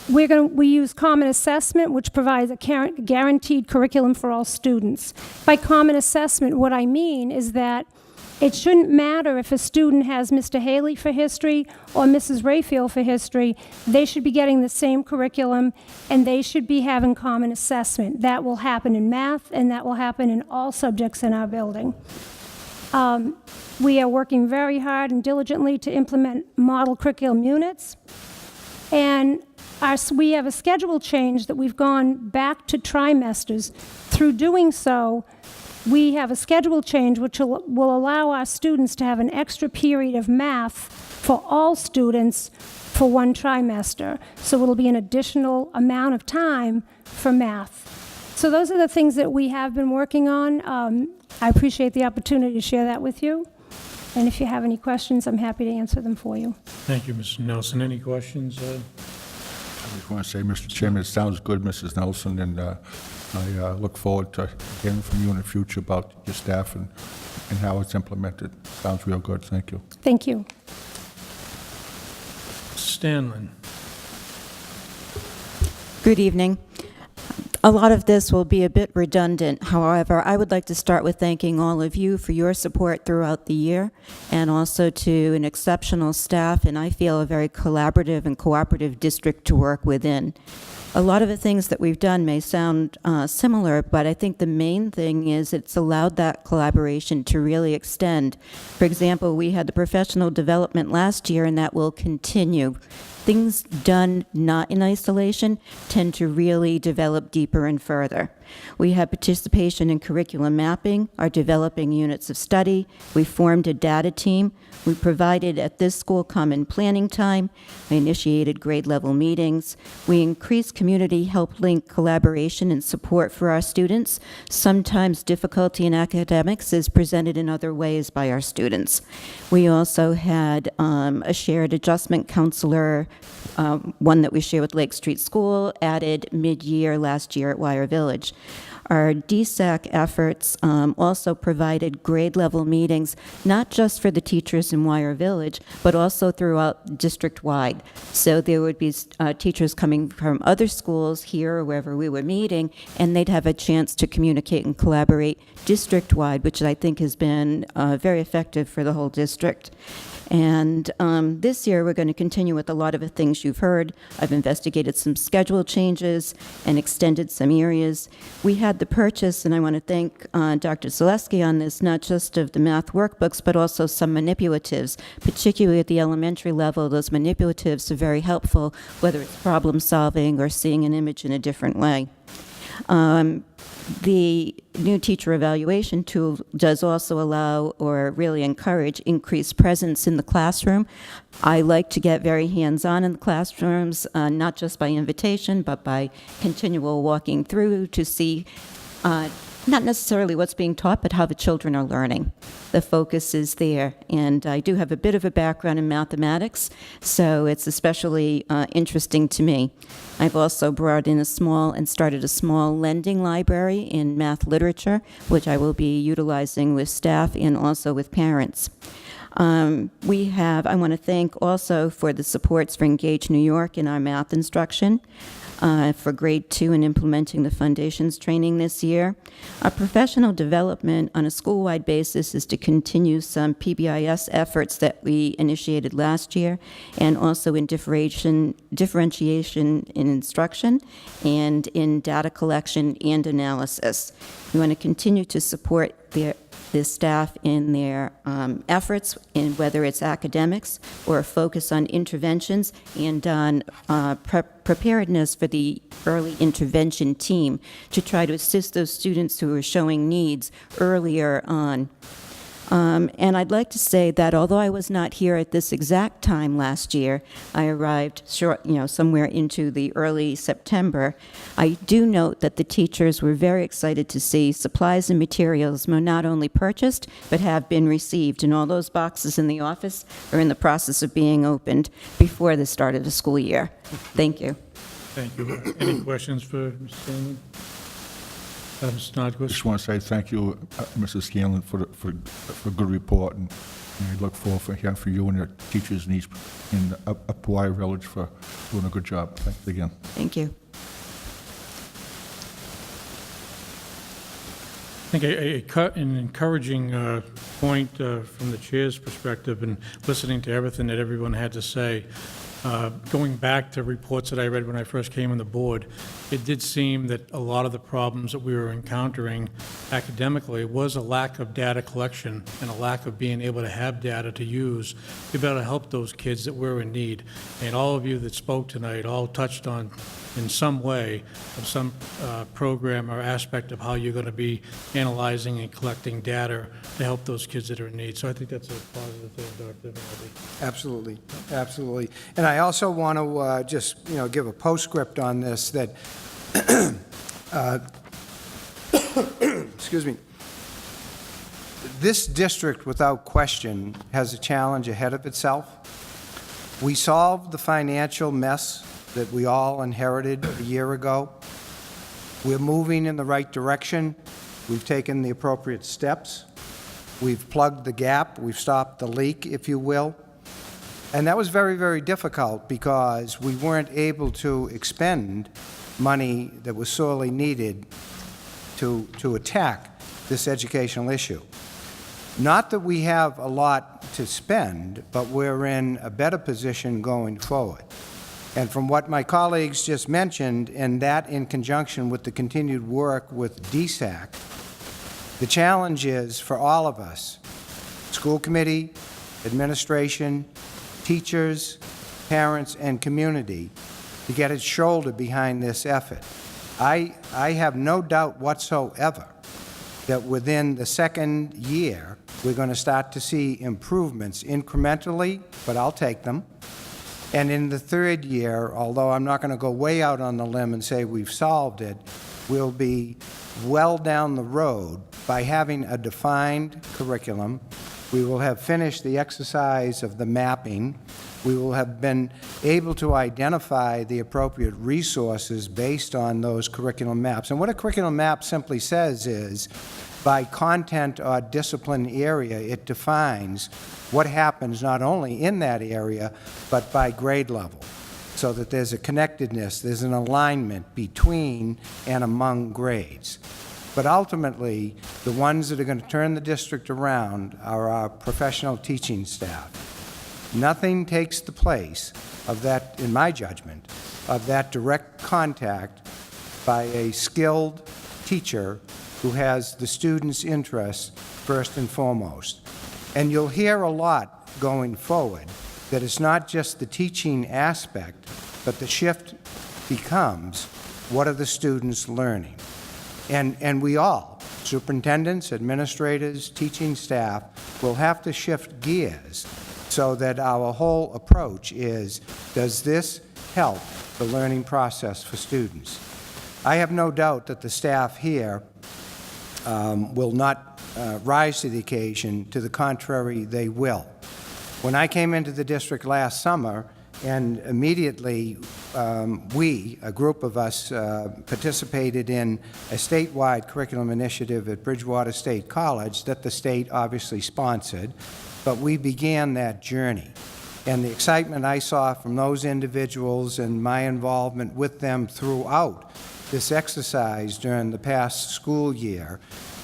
N: We use Common Assessment, which provides a guaranteed curriculum for all students. By Common Assessment, what I mean is that it shouldn't matter if a student has Mr. Haley for history or Mrs. Rayfield for history. They should be getting the same curriculum, and they should be having common assessment. That will happen in math, and that will happen in all subjects in our building. We are working very hard and diligently to implement model curriculum units. And we have a schedule change that we've gone back to trimesters. Through doing so, we have a schedule change which will allow our students to have an extra period of math for all students for one trimester. So it'll be an additional amount of time for math. So those are the things that we have been working on. I appreciate the opportunity to share that with you. And if you have any questions, I'm happy to answer them for you.
C: Thank you, Mrs. Nelson. Any questions?
G: I just want to say, Mr. Chairman, it sounds good, Mrs. Nelson, and I look forward to hearing from you in the future about your staff and how it's implemented. Sounds real good. Thank you.
N: Thank you.
C: Stanlin.
O: Good evening. A lot of this will be a bit redundant. However, I would like to start with thanking all of you for your support throughout the year, and also to an exceptional staff, and I feel a very collaborative and cooperative district to work within. A lot of the things that we've done may sound similar, but I think the main thing is it's allowed that collaboration to really extend. For example, we had the professional development last year, and that will continue. Things done not in isolation tend to really develop deeper and further. We have participation in curriculum mapping, are developing units of study. We formed a data team. We provided at this school common planning time. I initiated grade level meetings. We increased community help link collaboration and support for our students. Sometimes difficulty in academics is presented in other ways by our students. We also had a shared adjustment counselor, one that we share with Lake Street School, added mid-year last year at Wire Village. Our DSAC efforts also provided grade-level meetings, not just for the teachers in Wire Village, but also throughout district-wide. So there would be teachers coming from other schools here or wherever we were meeting, and they'd have a chance to communicate and collaborate district-wide, which I think has been very effective for the whole district. And this year, we're going to continue with a lot of the things you've heard. I've investigated some schedule changes and extended some areas. We had the purchase, and I want to thank Dr. Zaleski on this, not just of the math workbooks, but also some manipulatives, particularly at the elementary level. Those manipulatives are very helpful, whether it's problem solving or seeing an image in a different way. The new teacher evaluation tool does also allow or really encourage increased presence in the classroom. I like to get very hands-on in the classrooms, not just by invitation, but by continual walking through to see not necessarily what's being taught, but how the children are learning. The focus is there, and I do have a bit of a background in mathematics, so it's especially interesting to me. I've also brought in started a small lending library in math literature, which I will be utilizing with staff and also with parents. I want to thank also for the supports for Engage New York in our math instruction. For grade 2 and implementing the foundations training this year. Our professional development on a school-wide basis is to continue some PBIS efforts that we initiated last year, and also in differentiation in instruction and in data collection and analysis. We want to continue to support the staff in their efforts, in whether it's academics or a focus on interventions and on preparedness for the early intervention team to try to assist those students who are showing needs earlier on. And I'd like to say that although I was not here at this exact time last year, I arrived somewhere into the early September, I do note that the teachers were very excited to see supplies and materials were not only purchased, but have been received. And all those boxes in the office are in the process of being opened before the start of the school year. Thank you.
C: Thank you. Any questions for Mr. Scanlon? Mr. Nordquist?
G: Just want to say thank you, Mrs. Scanlon, for a good report, and I look forward for hearing from you and your teachers in Upper Village for doing a good job. Thanks again.
O: Thank you.
C: I think an encouraging point from the chair's perspective and listening to everything that everyone had to say, going back to reports that I read when I first came on the board, it did seem that a lot of the problems that we were encountering academically was a lack of data collection and a lack of being able to have data to use to be able to help those kids that were in need. And all of you that spoke tonight all touched on, in some way, of some program or aspect of how you're going to be analyzing and collecting data to help those kids that are in need. So I think that's a positive thing, Dr. Vivaldi.
F: Absolutely, absolutely. And I also want to just, give a postscript on this that, excuse me, this district, without question, has a challenge ahead of itself. We solved the financial mess that we all inherited a year ago. We're moving in the right direction. We've taken the appropriate steps. We've plugged the gap. We've stopped the leak, if you will. And that was very, very difficult because we weren't able to expend money that was sorely needed to attack this educational issue. Not that we have a lot to spend, but we're in a better position going forward. And from what my colleagues just mentioned, and that in conjunction with the continued work with DSAC, the challenge is for all of us, school committee, administration, teachers, parents, and community, to get its shoulder behind this effort. I have no doubt whatsoever that within the second year, we're going to start to see improvements incrementally, but I'll take them. And in the third year, although I'm not going to go way out on the limb and say we've solved it, we'll be well down the road by having a defined curriculum. We will have finished the exercise of the mapping. We will have been able to identify the appropriate resources based on those curriculum maps. And what a curriculum map simply says is, by content or discipline area, it defines what happens not only in that area, but by grade level, so that there's a connectedness, there's an alignment between and among grades. But ultimately, the ones that are going to turn the district around are our professional teaching staff. Nothing takes the place of that, in my judgment, of that direct contact by a skilled teacher who has the student's interests first and foremost. And you'll hear a lot going forward that it's not just the teaching aspect, but the shift becomes, what are the students learning? And we all, superintendents, administrators, teaching staff, will have to shift gears so that our whole approach is, does this help the learning process for students? I have no doubt that the staff here will not rise to the occasion. To the contrary, they will. When I came into the district last summer, and immediately we, a group of us, participated in a statewide curriculum initiative at Bridgewater State College that the state obviously sponsored, but we began that journey. And the excitement I saw from those individuals and my involvement with them throughout this exercise during the past school year,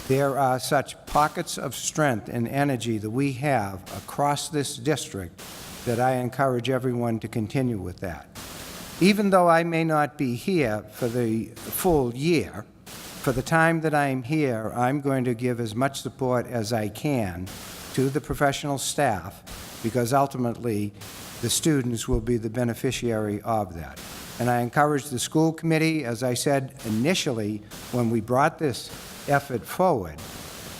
F: there are such pockets of strength and energy that we have across this district that I encourage everyone to continue with that. Even though I may not be here for the full year, for the time that I'm here, I'm going to give as much support as I can to the professional staff, because ultimately the students will be the beneficiary of that. And I encourage the school committee, as I said initially when we brought this effort forward,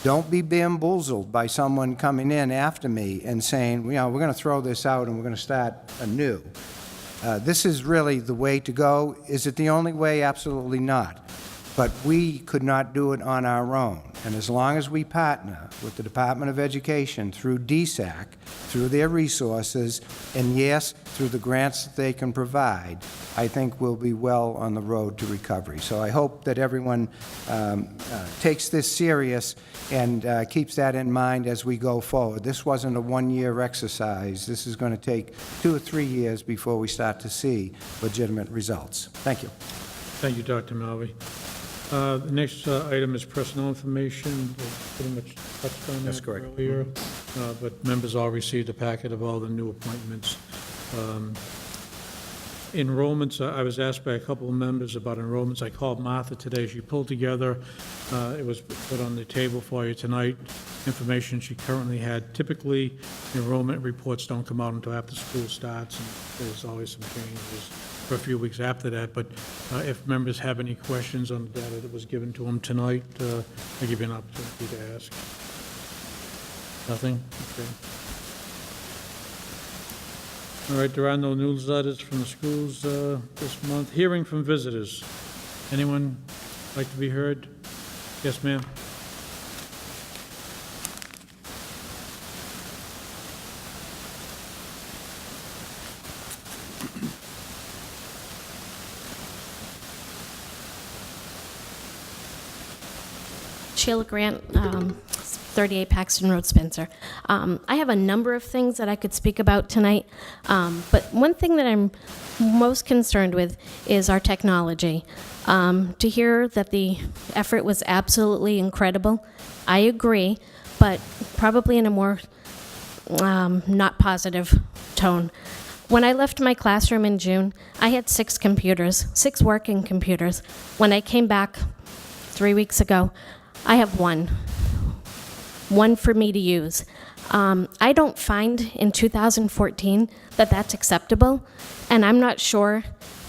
F: don't be bamboozled by someone coming in after me and saying, you know, we're going to throw this out and we're going to start anew. This is really the way to go. Is it the only way? Absolutely not. But we could not do it on our own. And as long as we partner with the Department of Education through DSAC, through their resources, and yes, through the grants that they can provide, I think we'll be well on the road to recovery. So I hope that everyone takes this serious and keeps that in mind as we go forward. This wasn't a one-year exercise. This is going to take 2 or 3 years before we start to see legitimate results. Thank you.
C: Thank you, Dr. Malvey. The next item is personnel information. We pretty much touched on
F: That's
C: that
F: correct.
C: earlier, but members all received a packet of all the new appointments. Enrollments, I was asked by a couple of members about enrollments. I called Martha today. She pulled together, it was put on the table for you tonight, information she currently had. Typically, enrollment reports don't come out until after school starts, and there's always some changes for a few weeks after that. But if members have any questions on the data that was given to them tonight, I'll give you an opportunity to ask. Nothing? Okay. All right, there are no newsletters from the schools this month. Hearing from visitors. Anyone like to be heard? Yes, ma'am.
P: Sheila Grant, 38 Paxton Road, Spencer. I have a number of things that I could speak about tonight, but one thing that I'm most concerned with is our technology. To hear that the effort was absolutely incredible, I agree, but probably in a more not positive tone. When I left my classroom in June, I had 6 computers, 6 working computers. When I came back 3 weeks ago, I have one for me to use. I don't find in 2014 that that's acceptable, and I'm not sure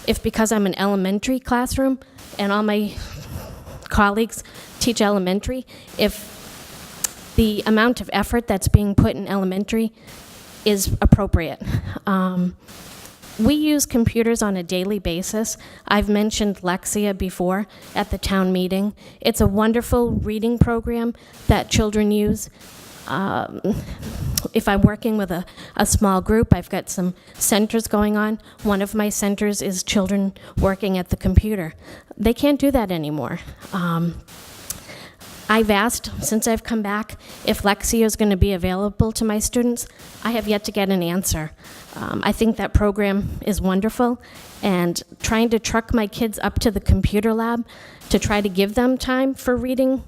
P: if because I'm an elementary classroom and all my colleagues teach elementary, if the amount of effort that's being put in elementary is appropriate. We use computers on a daily basis. I've mentioned Lexia before at the town meeting. It's a wonderful reading program that children use. If I'm working with a small group, I've got some centers going on. One of my centers is children working at the computer. They can't do that anymore. I've asked, since I've come back, if Lexia is going to be available to my students. I have yet to get an answer. I think that program is wonderful, and trying to truck my kids up to the computer lab to try to give them time for reading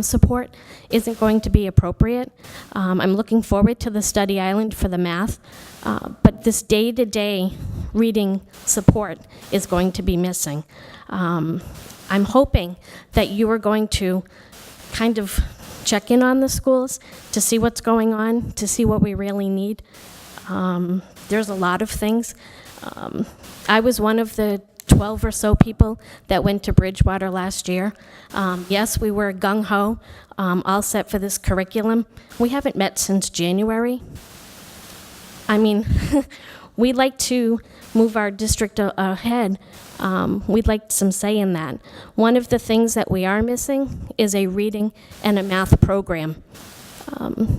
P: support isn't going to be appropriate. I'm looking forward to the study island for the math, but this day-to-day reading support is going to be missing. I'm hoping that you are going to kind of check in on the schools to see what's going on, to see what we really need. There's a lot of things. I was one of the 12 or so people that went to Bridgewater last year. Yes, we were gung-ho, all set for this curriculum. We haven't met since January. I mean, we'd like to move our district ahead. We'd like some say in that. One of the things that we are missing is a reading and a math program.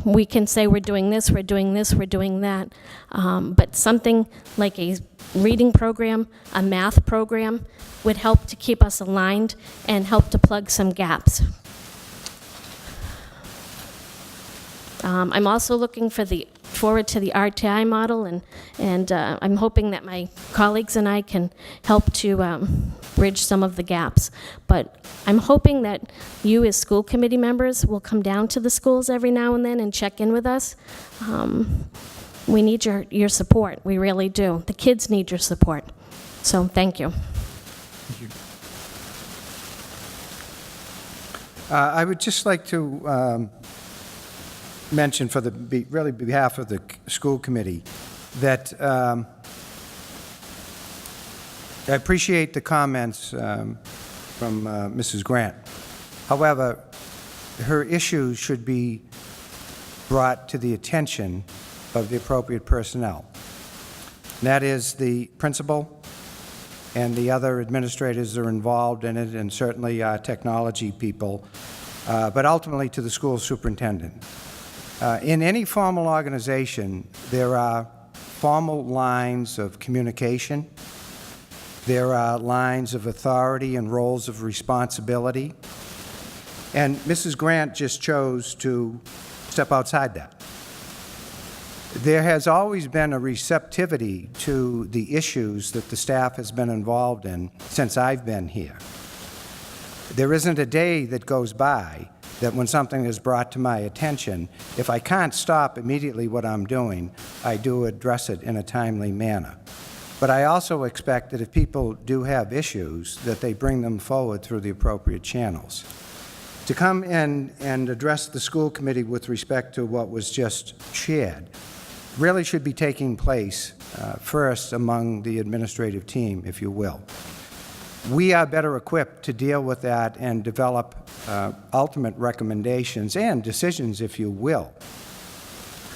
P: We can say we're doing this, we're doing this, we're doing that, but something like a reading program, a math program, would help to keep us aligned and help to plug some gaps. I'm also looking forward to the RTI model, and I'm hoping that my colleagues and I can help to bridge some of the gaps. But I'm hoping that you as school committee members will come down to the schools every now and then and check in with us. We need your support, we really do. The kids need your support. So thank you.
F: I would just like to mention for the behalf of the school committee that I appreciate the comments from Mrs. Grant. However, her issues should be brought to the attention of the appropriate personnel. And that is the principal and the other administrators that are involved in it, and certainly technology people, but ultimately to the school superintendent. In any formal organization, there are formal lines of communication. There are lines of authority and roles of responsibility. And Mrs. Grant just chose to step outside that. There has always been a receptivity to the issues that the staff has been involved in since I've been here. There isn't a day that goes by that when something is brought to my attention, if I can't stop immediately what I'm doing, I do address it in a timely manner. But I also expect that if people do have issues, that they bring them forward through the appropriate channels. To come in and address the school committee with respect to what was just shared really should be taking place first among the administrative team, if you will. We are better equipped to deal with that and develop ultimate recommendations and decisions, if you will.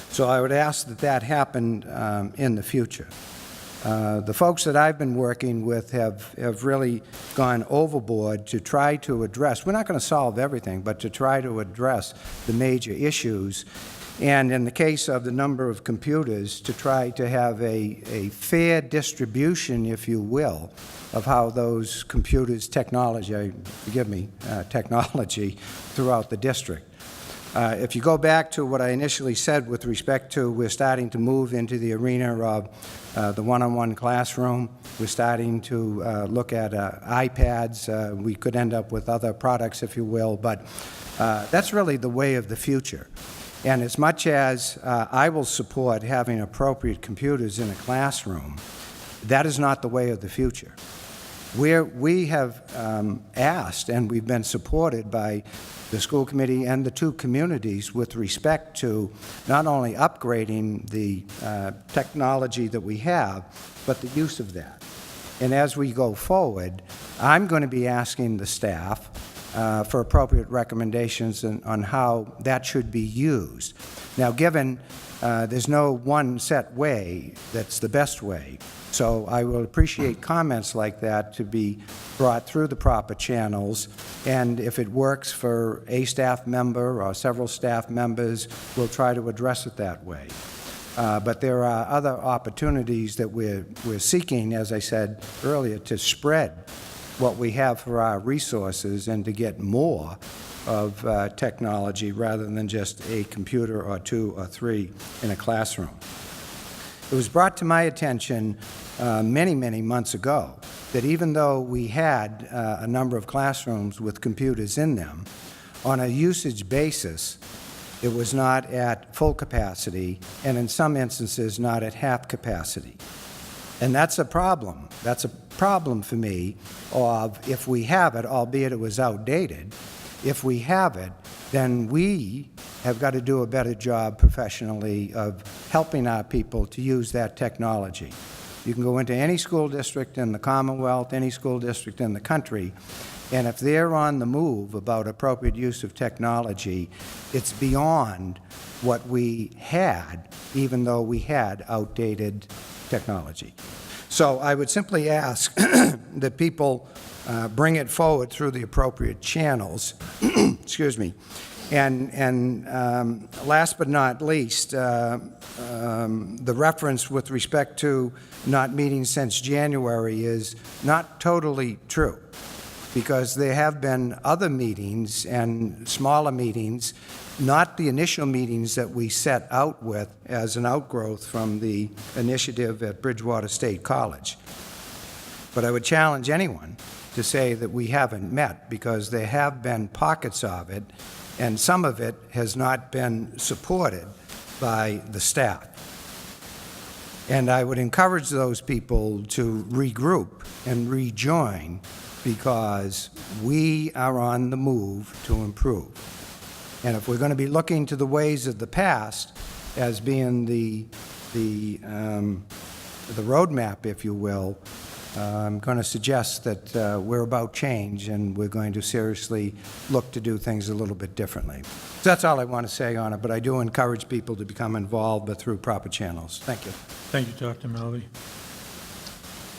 F: So I would ask that that happen in the future. The folks that I've been working with have really gone overboard to try to address, we're not going to solve everything, but to try to address the major issues. And in the case of the number of computers, to try to have a fair distribution, if you will, of how those computers, technology throughout the district. If you go back to what I initially said with respect to we're starting to move into the arena of the one-on-one classroom, we're starting to look at iPads. We could end up with other products, if you will, but that's really the way of the future. And as much as I will support having appropriate computers in a classroom, that is not the way of the future. We have asked, and we've been supported by the school committee and the two communities with respect to not only upgrading the technology that we have, but the use of that. And as we go forward, I'm going to be asking the staff for appropriate recommendations on how that should be used. Now, given there's no one set way that's the best way, so I will appreciate comments like that to be brought through the proper channels, and if it works for a staff member or several staff members, we'll try to address it that way. But there are other opportunities that we're seeking, as I said earlier, to spread what we have for our resources and to get more of technology rather than just a computer or two or three in a classroom. It was brought to my attention many, many months ago that even though we had a number of classrooms with computers in them, on a usage basis, it was not at full capacity, and in some instances, not at half capacity. And that's a problem. That's a problem for me of if we have it, albeit it was outdated, if we have it, then we have got to do a better job professionally of helping our people to use that technology. You can go into any school district in the Commonwealth, any school district in the country, and if they're on the move about appropriate use of technology, it's beyond what we had, even though we had outdated technology. So I would simply ask that people bring it forward through the appropriate channels. Excuse me. And last but not least, the reference with respect to not meeting since January is not totally true, because there have been other meetings and smaller meetings, not the initial meetings that we set out with as an outgrowth from the initiative at Bridgewater State College. But I would challenge anyone to say that we haven't met, because there have been pockets of it, and some of it has not been supported by the staff. And I would encourage those people to regroup and rejoin, because we are on the move to improve. And if we're going to be looking to the ways of the past as being the roadmap, if you will, I'm going to suggest that we're about change, and we're going to seriously look to do things a little bit differently. So that's all I want to say on it, but I do encourage people to become involved, but through proper channels. Thank you.
C: Thank you, Dr. Melby.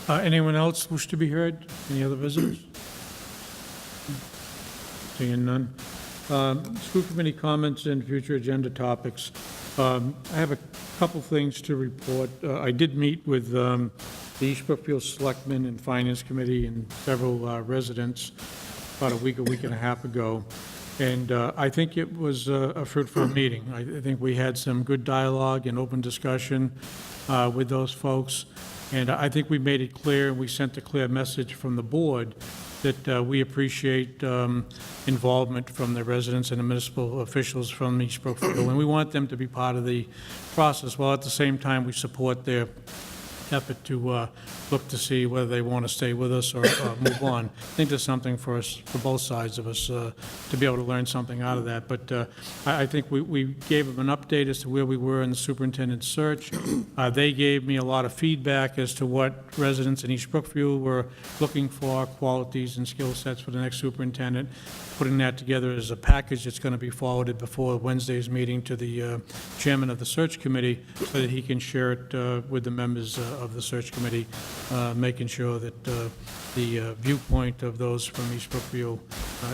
C: Anyone else wish to be heard? Any other visitors? Seeing none. School committee comments and future agenda topics. I have a couple things to report. I did meet with the East Brookfield Selectmen and Finance Committee and several residents about a week and a half ago, and I think it was a fruitful meeting. I think we had some good dialogue and open discussion with those folks, and I think we made it clear, and we sent a clear message from the board that we appreciate involvement from the residents and the municipal officials from East Brookfield, and we want them to be part of the process, while at the same time we support their effort to look to see whether they want to stay with us or move on. I think there's something for us, for both sides of us, to be able to learn something out of that. But I think we gave them an update as to where we were in the superintendent's search. They gave me a lot of feedback as to what residents in East Brookfield were looking for, qualities and skill sets for the next superintendent, putting that together as a package that's going to be forwarded before Wednesday's meeting to the chairman of the search committee, so that he can share it with the members of the search committee, making sure that the viewpoint of those from East Brookfield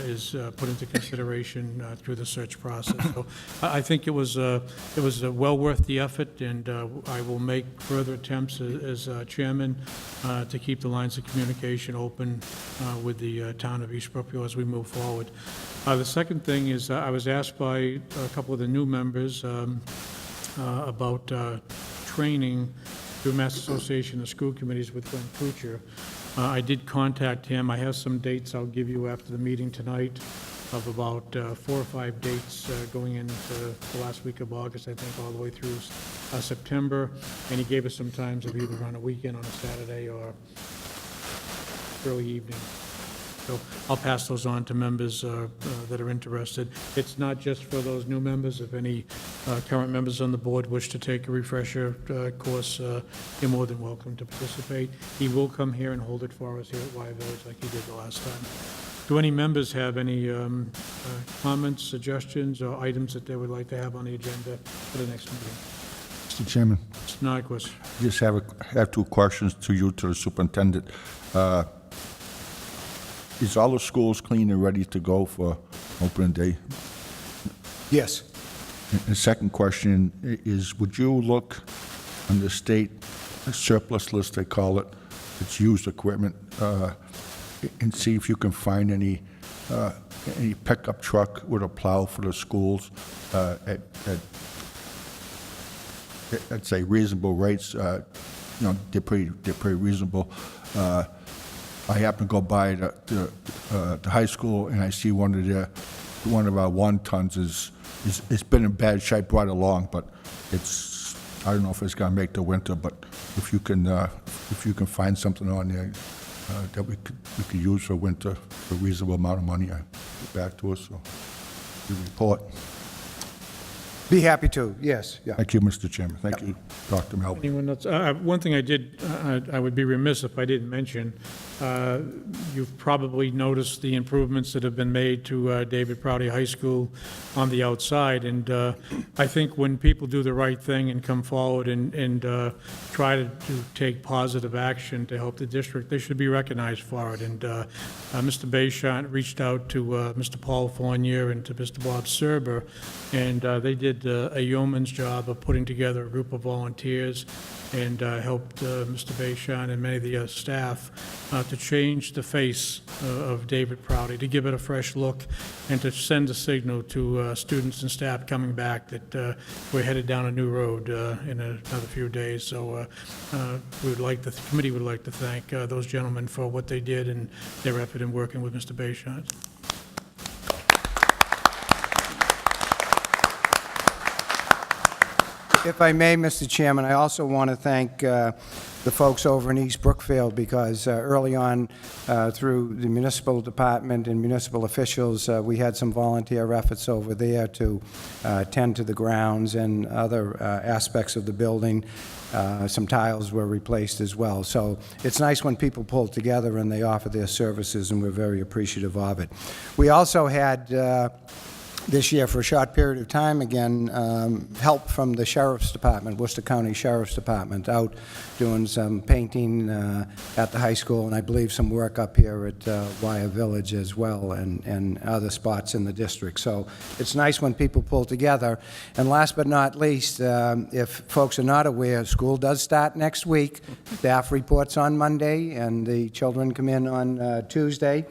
C: is put into consideration through the search process. So I think it was well worth the effort, and I will make further attempts as chairman to keep the lines of communication open with the town of East Brookfield as we move forward. The second thing is I was asked by a couple of the new members about training through Mass Association of School Committees with Glenn Kuchar. I did contact him. I have some dates I'll give you after the meeting tonight of about 4 or 5 dates going into the last week of August, I think, all the way through September. And he gave us some times of either on a weekend, on a Saturday, or early evening. So I'll pass those on to members that are interested. It's not just for those new members. If any current members on the board wish to take a refresher course, you're more than welcome to participate. He will come here and hold it for us here at Wye Village like he did the last time. Do any members have any comments, suggestions, or items that they would like to have on the agenda for the next meeting?
G: Mr. Chairman,
C: Mr. Nyquist.
G: I just have 2 questions to you, to the superintendent. Is all the schools clean and ready to go for opening day?
F: Yes.
G: And the second question is, would you look on the state surplus list, they call it, it's used equipment, and see if you can find any pickup truck with a plow for the schools at I'd say reasonable rates. They're pretty reasonable. I happen to go by the high school, and I see one of our 1-tons it's been in bad shape right along, but I don't know if it's going to make the winter. But if you can find something on there that we could use for winter for a reasonable amount of money, get back to us. So you report.
F: Be happy to, yes, yeah.
G: Thank you, Mr. Chairman. Thank you, Dr. Melby.
C: Anyone else? One thing I would be remiss if I didn't mention, you've probably noticed the improvements that have been made to David Prouty High School on the outside, and I think when people do the right thing and come forward and try to take positive action to help the district, they should be recognized for it. And Mr. Bayshant reached out to Mr. Paul Fournier and to Mr. Bob Serber, and they did a yeoman's job of putting together a group of volunteers and helped Mr. Bayshant and many of the staff to change the face of David Prouty, to give it a fresh look, and to send a signal to students and staff coming back that we're headed down a new road in another few days. So the committee would like to thank those gentlemen for what they did and their effort in working with Mr. Bayshant.
F: If I may, Mr. Chairman, I also want to thank the folks over in East Brookfield, because early on, through the municipal department and municipal officials, we had some volunteer efforts over there to tend to the grounds and other aspects of the building. Some tiles were replaced as well. So it's nice when people pull together and they offer their services, and we're very appreciative of it. We also had this year, for a short period of time, again, help from the Sheriff's Department, Worcester County Sheriff's Department, out doing some painting at the high school, and I believe some work up here at Wire Village as well, and other spots in the district. So it's nice when people pull together. And last but not least, if folks are not aware, school does start next week. Staff reports on Monday, and the children come in on Tuesday.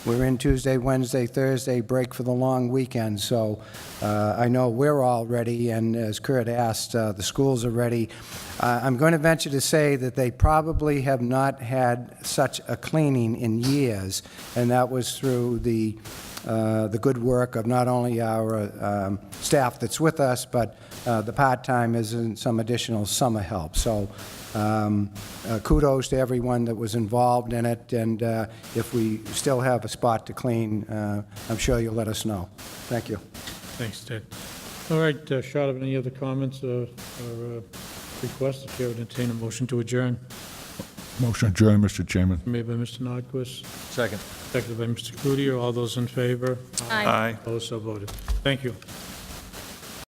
F: We're in Tuesday, Wednesday, Thursday, break for the long weekend. So I know we're all ready, and as Kurt asked, the schools are ready. I'm going to venture to say that they probably have not had such a cleaning in years, and that was through the good work of not only our staff that's with us, but the part-timers and some additional summer help. So kudos to everyone that was involved in it, and if we still have a spot to clean, I'm sure you'll let us know. Thank you.
C: Thanks, Ted. All right, short of any other comments or requests, the chair would entertain a motion to adjourn.
G: Motion adjourned, Mr. Chairman.
C: Made by Mr. Nordquist,
I: Second.
C: seconded by Mr. Cloutier. All those in favor?
E: Aye.
H: Aye.
C: Opposed, so voted. Thank you.